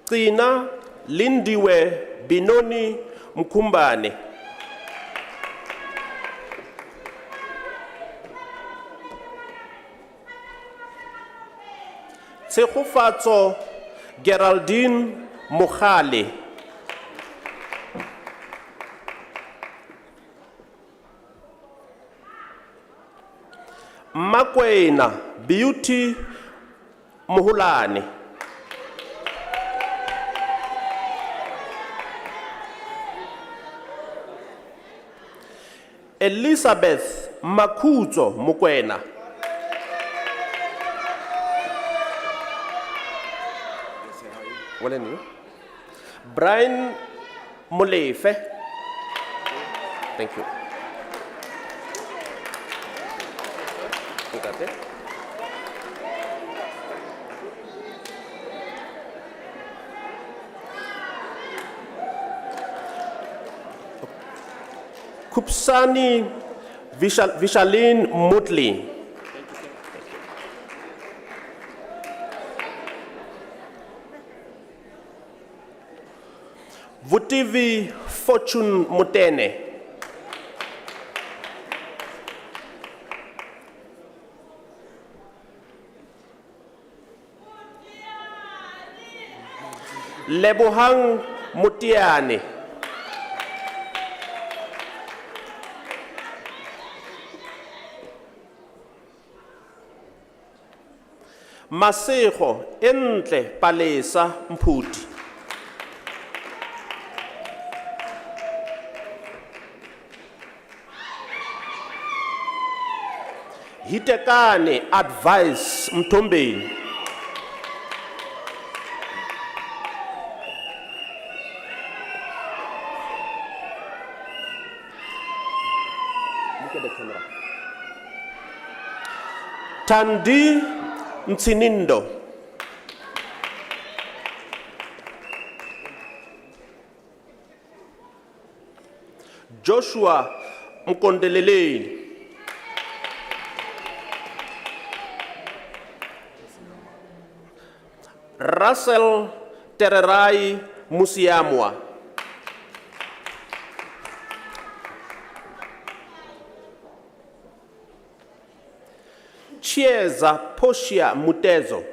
Tina Lindiwe Binoni Mkumbane. Tshegofatso Geraldine Mogale. Makwena Beauty Mohulane. Elizabeth Makutso Mokwena. What are you? Brian Molefe. Thank you. You got it? Kupsani Vishalin Mutli. Vutivi Fortune Mutene. Lebohang Mutiane. Masego Entle Palesa Mputi. Hitekane Advice Mtombeni. Look at the camera. Tandi Mtsinindo. Joshua Mkondeleleni. Russell Tererai Musiamwa. Chieza Poshia Mutezo.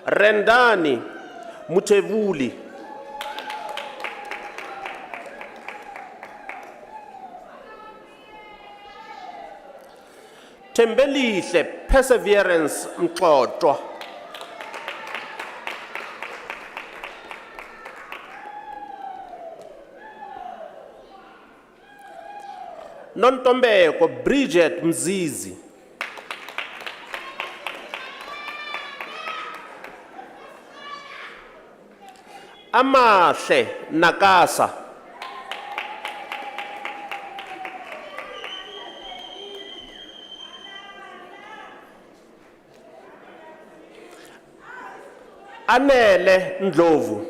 Rendani Mutevuli. Tembelihle Perseverance Mxoxwa. Nontombeko Bridget Mzizi. Amahle Nakasa. Anele Ndlovu.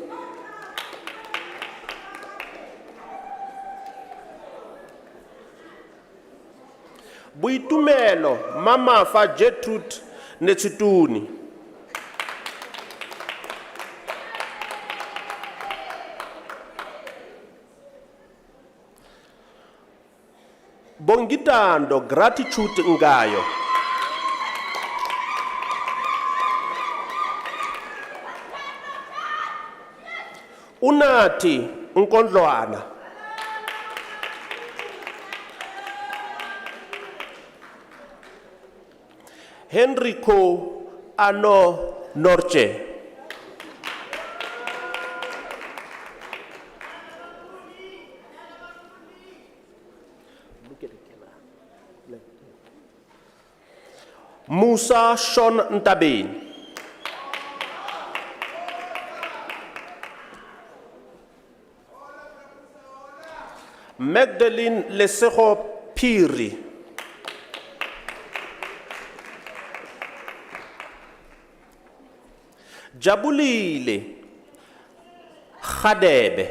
Buitumelo Mama Fa Gertrude Netsituni. Bongitando Gratitude Ngayo. Unati Nkondlwana. Henrico Ano Norche. Musa Sean Ntabeni, Magdalene Lesego Phiri, Jabulile Khadebe,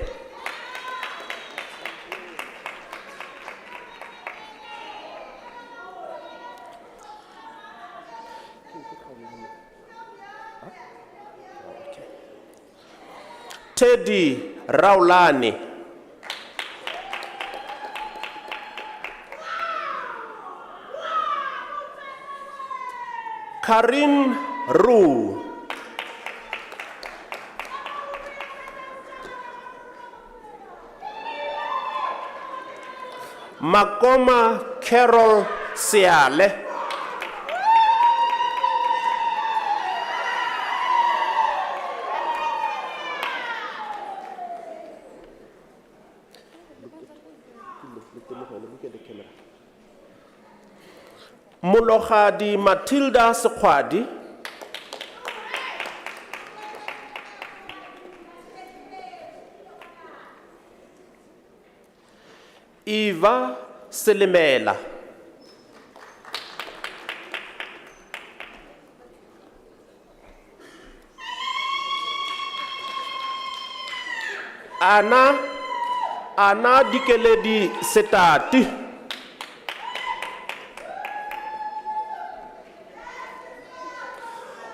Teddy Raulani, Karin Roo, Makoma Carol Siale, Mologadi Matilda Sekwadi, Eva Selimela, Anna Dikeledi Setati,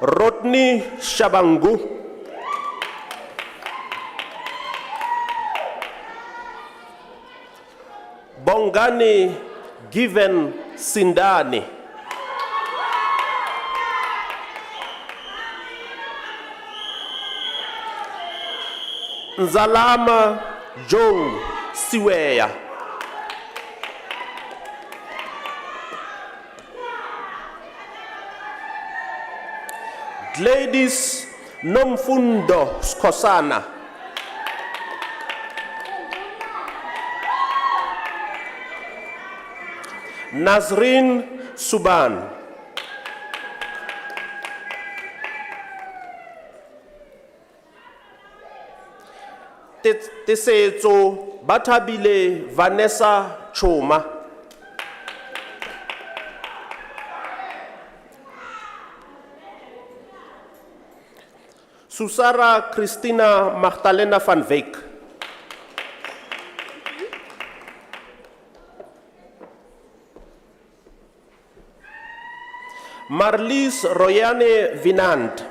Rodney Shabangu, Bongani Given Sindani, Nzalama Joe Siweya, Gladys Nomfundo Skosana, Nazrin Suban, Tesetso Batabile Vanessa Choma, Susara Christina Magdalena van Wyk, Marlies Royane Vinand,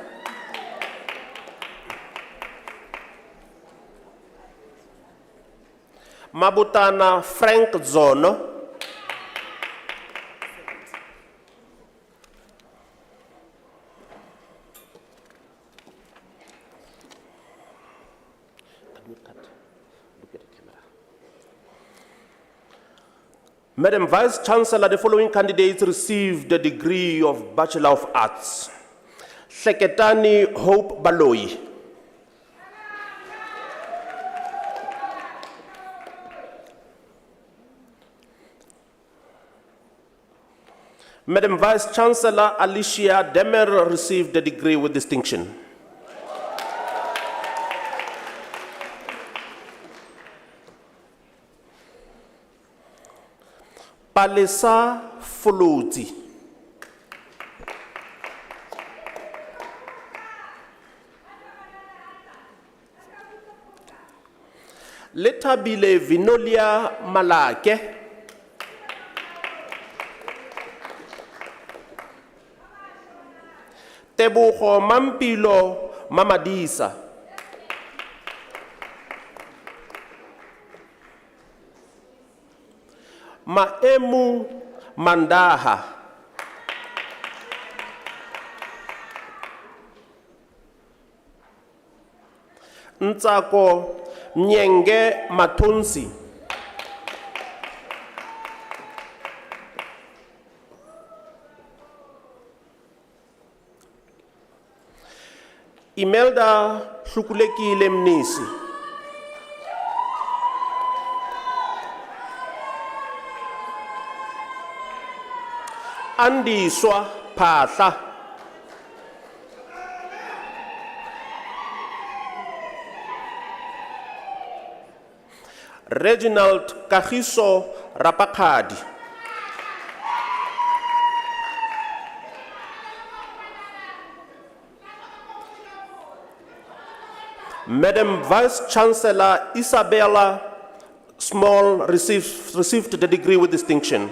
Mabutana Frank Zono, Madam Vice Chancellor, the following candidates received the degree of Bachelor of Arts. Seketani Hope Baloyi, Madam Vice Chancellor Alicia Demer received the degree with distinction. Palesa Foloti, Letabile Vinolia Malake, Tebogo Mampilo Mamadisa, Maemu Mandaha, Ntsako Nyenge Matonsi, Imelda Hlukuleki Lemnisi, Andy Swa Phahla. Reginald Kagiso Rapakhadi. Madam Vice Chancellor Isabella Small received the degree with distinction.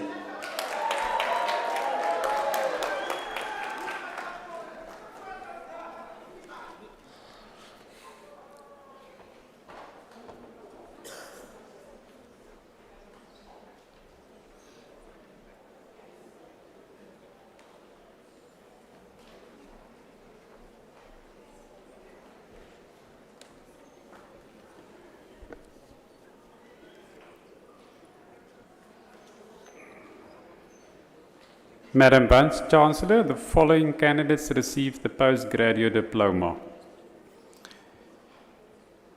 Madam Vice Chancellor, the following candidates received the postgraduate diploma.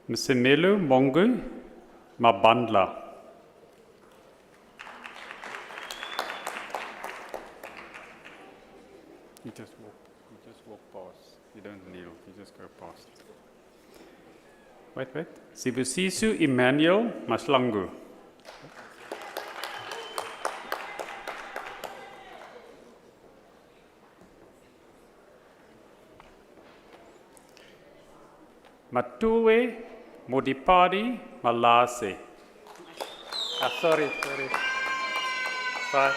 Msimelo Mongu Mabandla. You just walk past. You don't kneel, you just go past. Wait. Sibusiso Emmanuel Maslangu. Matuwe Modipadi Malase. Sorry. Sorry.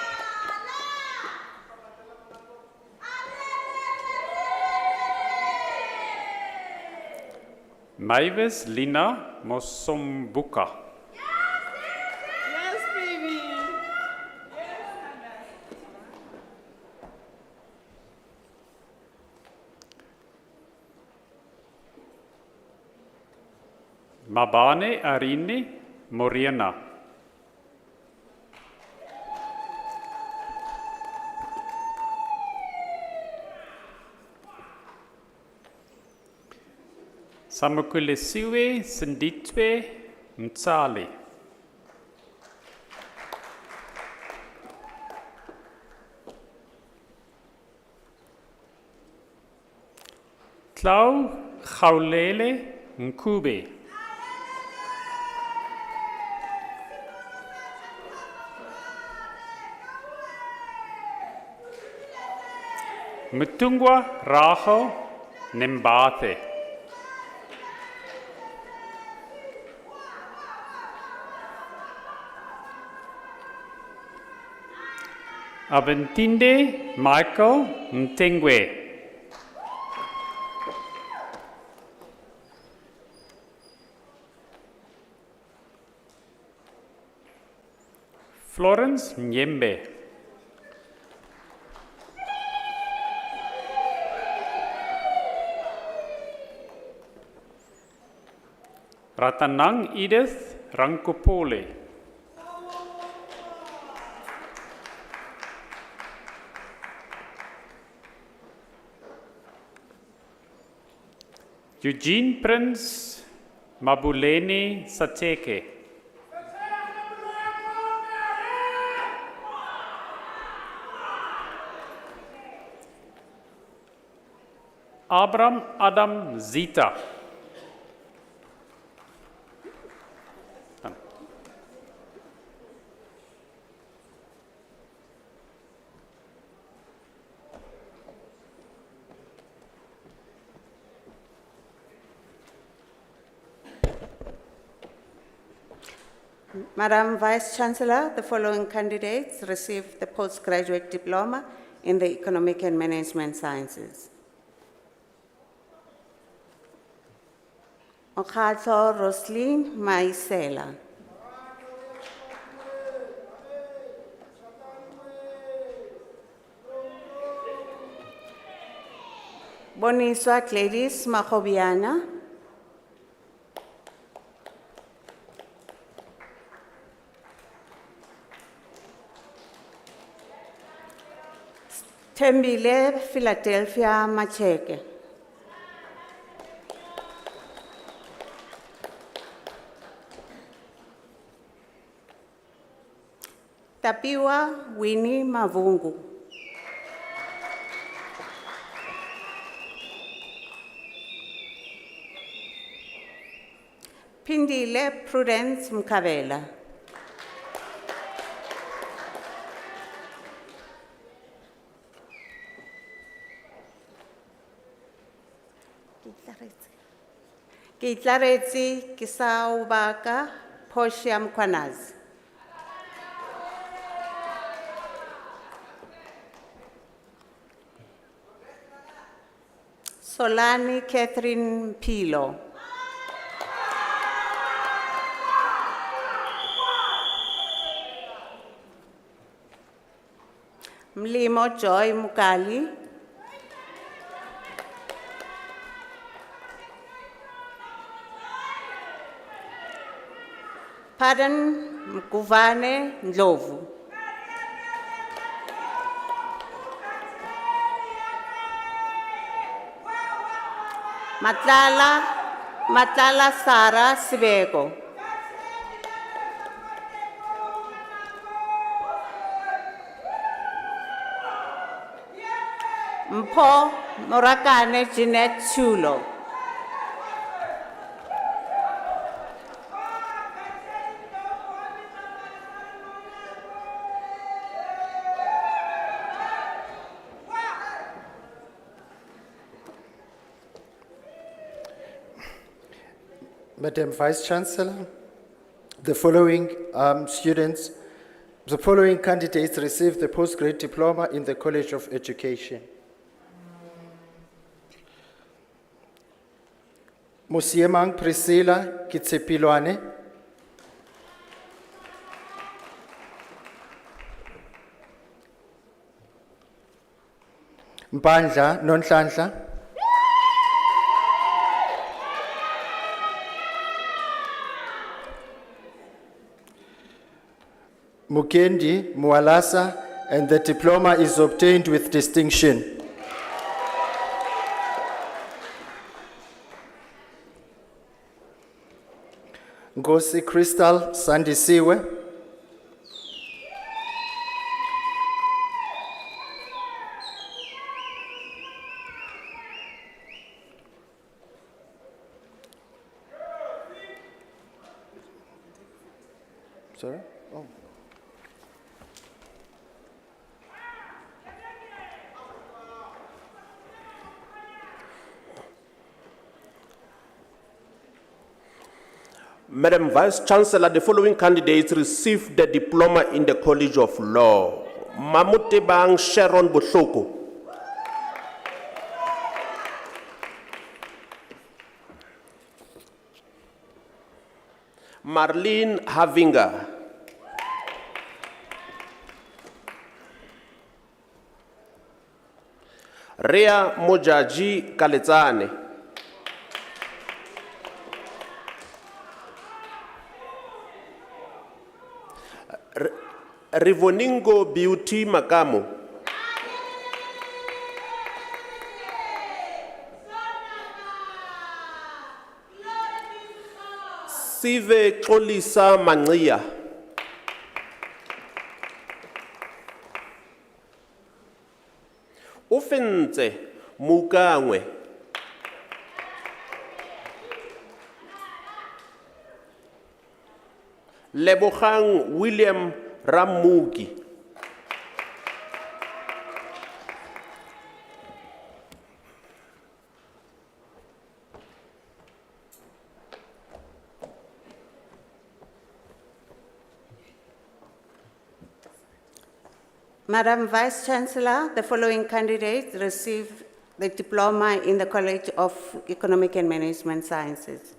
Mavis Lina Mosombuka. Yes, baby. Mabane Arini Moriana. Samukulesiwe Sinditwe Mtsali. Klau Gaulele Nkube. Mutungwa Rachel Nembate. Aventinde Michael Mtengwe. Florence Nyembe. Ratanang Edith Rankopole. Eugene Prince Mabuleni Sateke. Abram Adam Zita. Madam Vice Chancellor, the following candidates received the postgraduate diploma in the Economic and Management Sciences. Okhato Roslyn Maisela. Boniswa Gladys Mahobiana. Tembile Philadelphia Macheke. Tapiwa Winnie Mavungu. Pindile Prudence Mkabela. Ke itlaretse ke sa o baka Portia Mkwanazi. Solani Catherine Pilo. Mlimo Joy Mukali. Pardon Mkuvane Ndlovu. Matlala Sara Sibeko. Mpo Morakane Jeanette Chulo. Madam Vice Chancellor, the following candidates received the postgrad diploma in the College of Education. Musiemang Priscilla Kitsepilwane. Mpandla Nonhlanhla. Mukendi Mualasa, and the diploma is obtained with distinction. Ngosi Crystal Sandisiwe. Sorry? Oh. Madam Vice Chancellor, the following candidates received the diploma in the College of Law. Mamutebang Sharon Botloko. Marlene Havinga. Rea Mojaji Kaletsane. Rivoningo Beauty Makamo. Sive Xolisa Mangia. Ufenze Mukangwe. Lebogang William Ramuki. Madam Vice Chancellor, the following candidates received the diploma in the College of Economic and Management Sciences.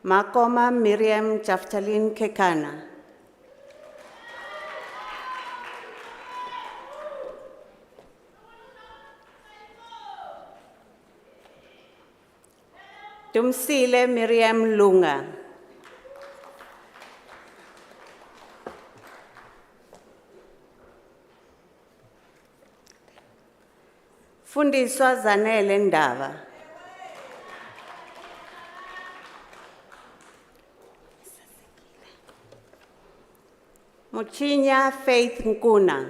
Makoma Miriam Jaftalin Kekana. Tumsile Miriam Lunga. Fundiswa Zanele Ndava. Muchinya Faith Nkuna.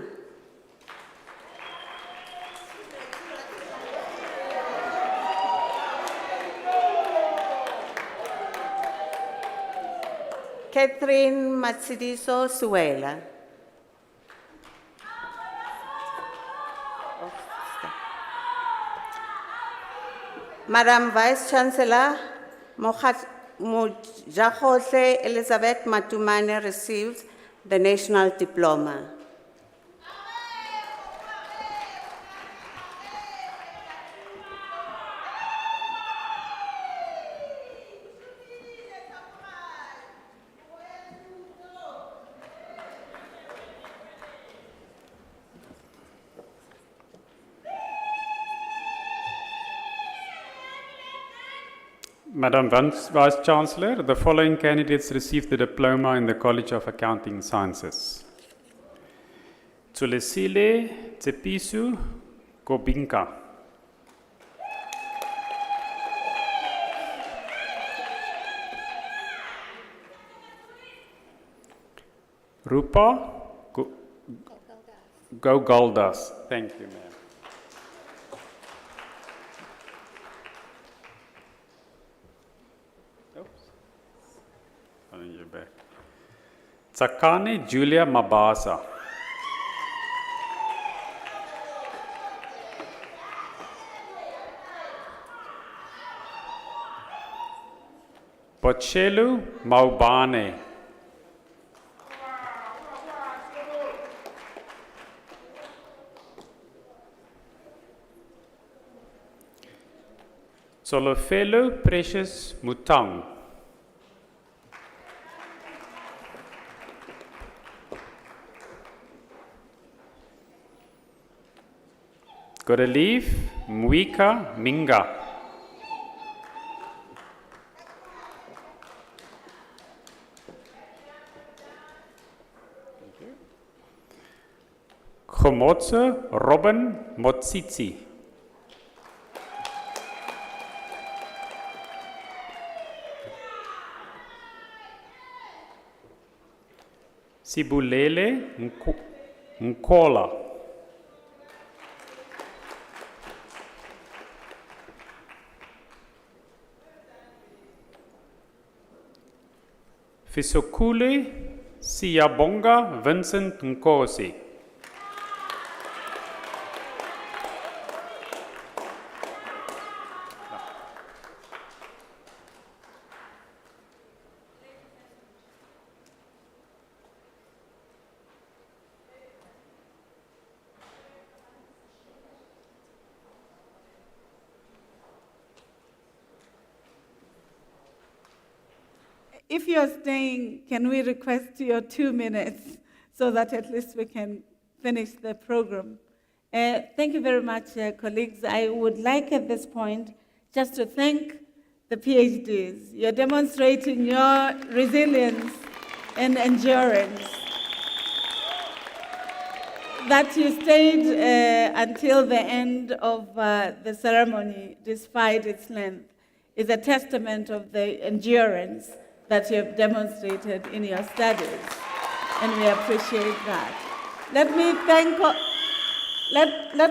Catherine Matsidiso Suela. Madam Vice Chancellor, Mojakohle Elizabeth Matumane received the National Diploma. Madam Vice Chancellor, the following candidates received the diploma in the College of Accounting Sciences. Tsulesile Tsepisu Kobinka. Rupa Gogaldas. Thank you, ma'am. You're back. Tsakane Julia Mabasa. Pochelu Maubane. Solofelo Precious Mutang. Gotta leave Mwika Minga. Khomotso Robin Motsitsi. Sibulele Nkola. Fisokule Siyabonga Vincent Nkosi. If you're staying, can we request your 2 minutes so that at least we can finish the program? Thank you very much, colleagues. I would like at this point just to thank the PhDs. You're demonstrating your resilience and endurance. That you stayed until the end of the ceremony, despite its length, is a testament of the endurance that you have demonstrated in your studies, and we appreciate that. Let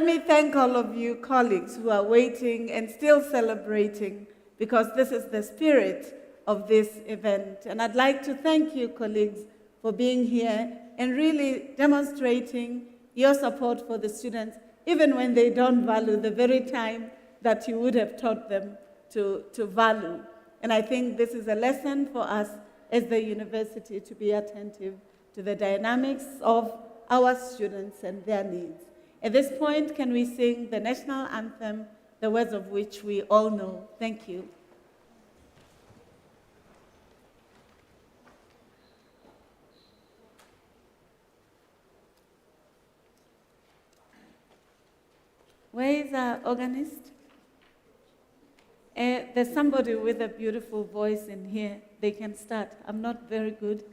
me thank all of you colleagues who are waiting and still celebrating, because this is the spirit of this event. And I'd like to thank you, colleagues, for being here and really demonstrating your support for the students, even when they don't value the very time that you would have taught them to value. And I think this is a lesson for us as the university to be attentive to the dynamics of our students and their needs. At this point, can we sing the national anthem, the words of which we all know? Thank you. Where is our organist? There's somebody with a beautiful voice in here. They can start. I'm not very good.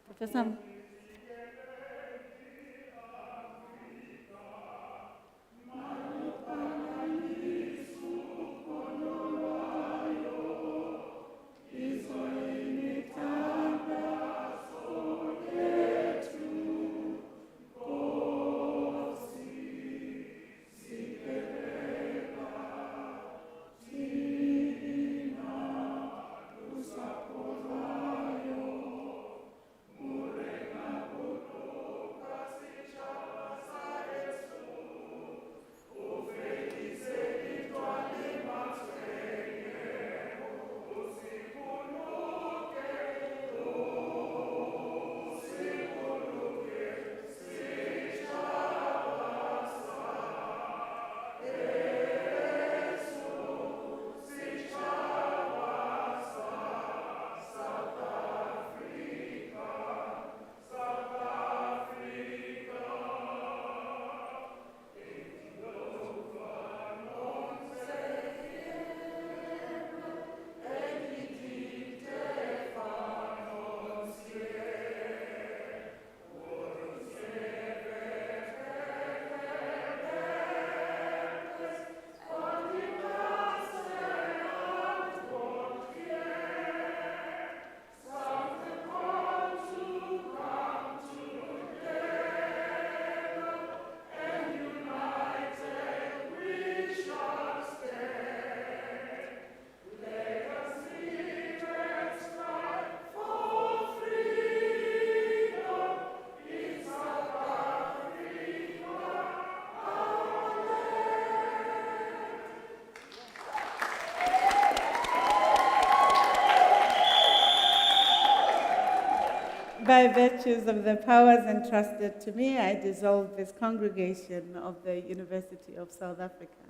Professor. Sapovayo By virtues of the powers entrusted to me, I dissolve this congregation of the University of South Africa.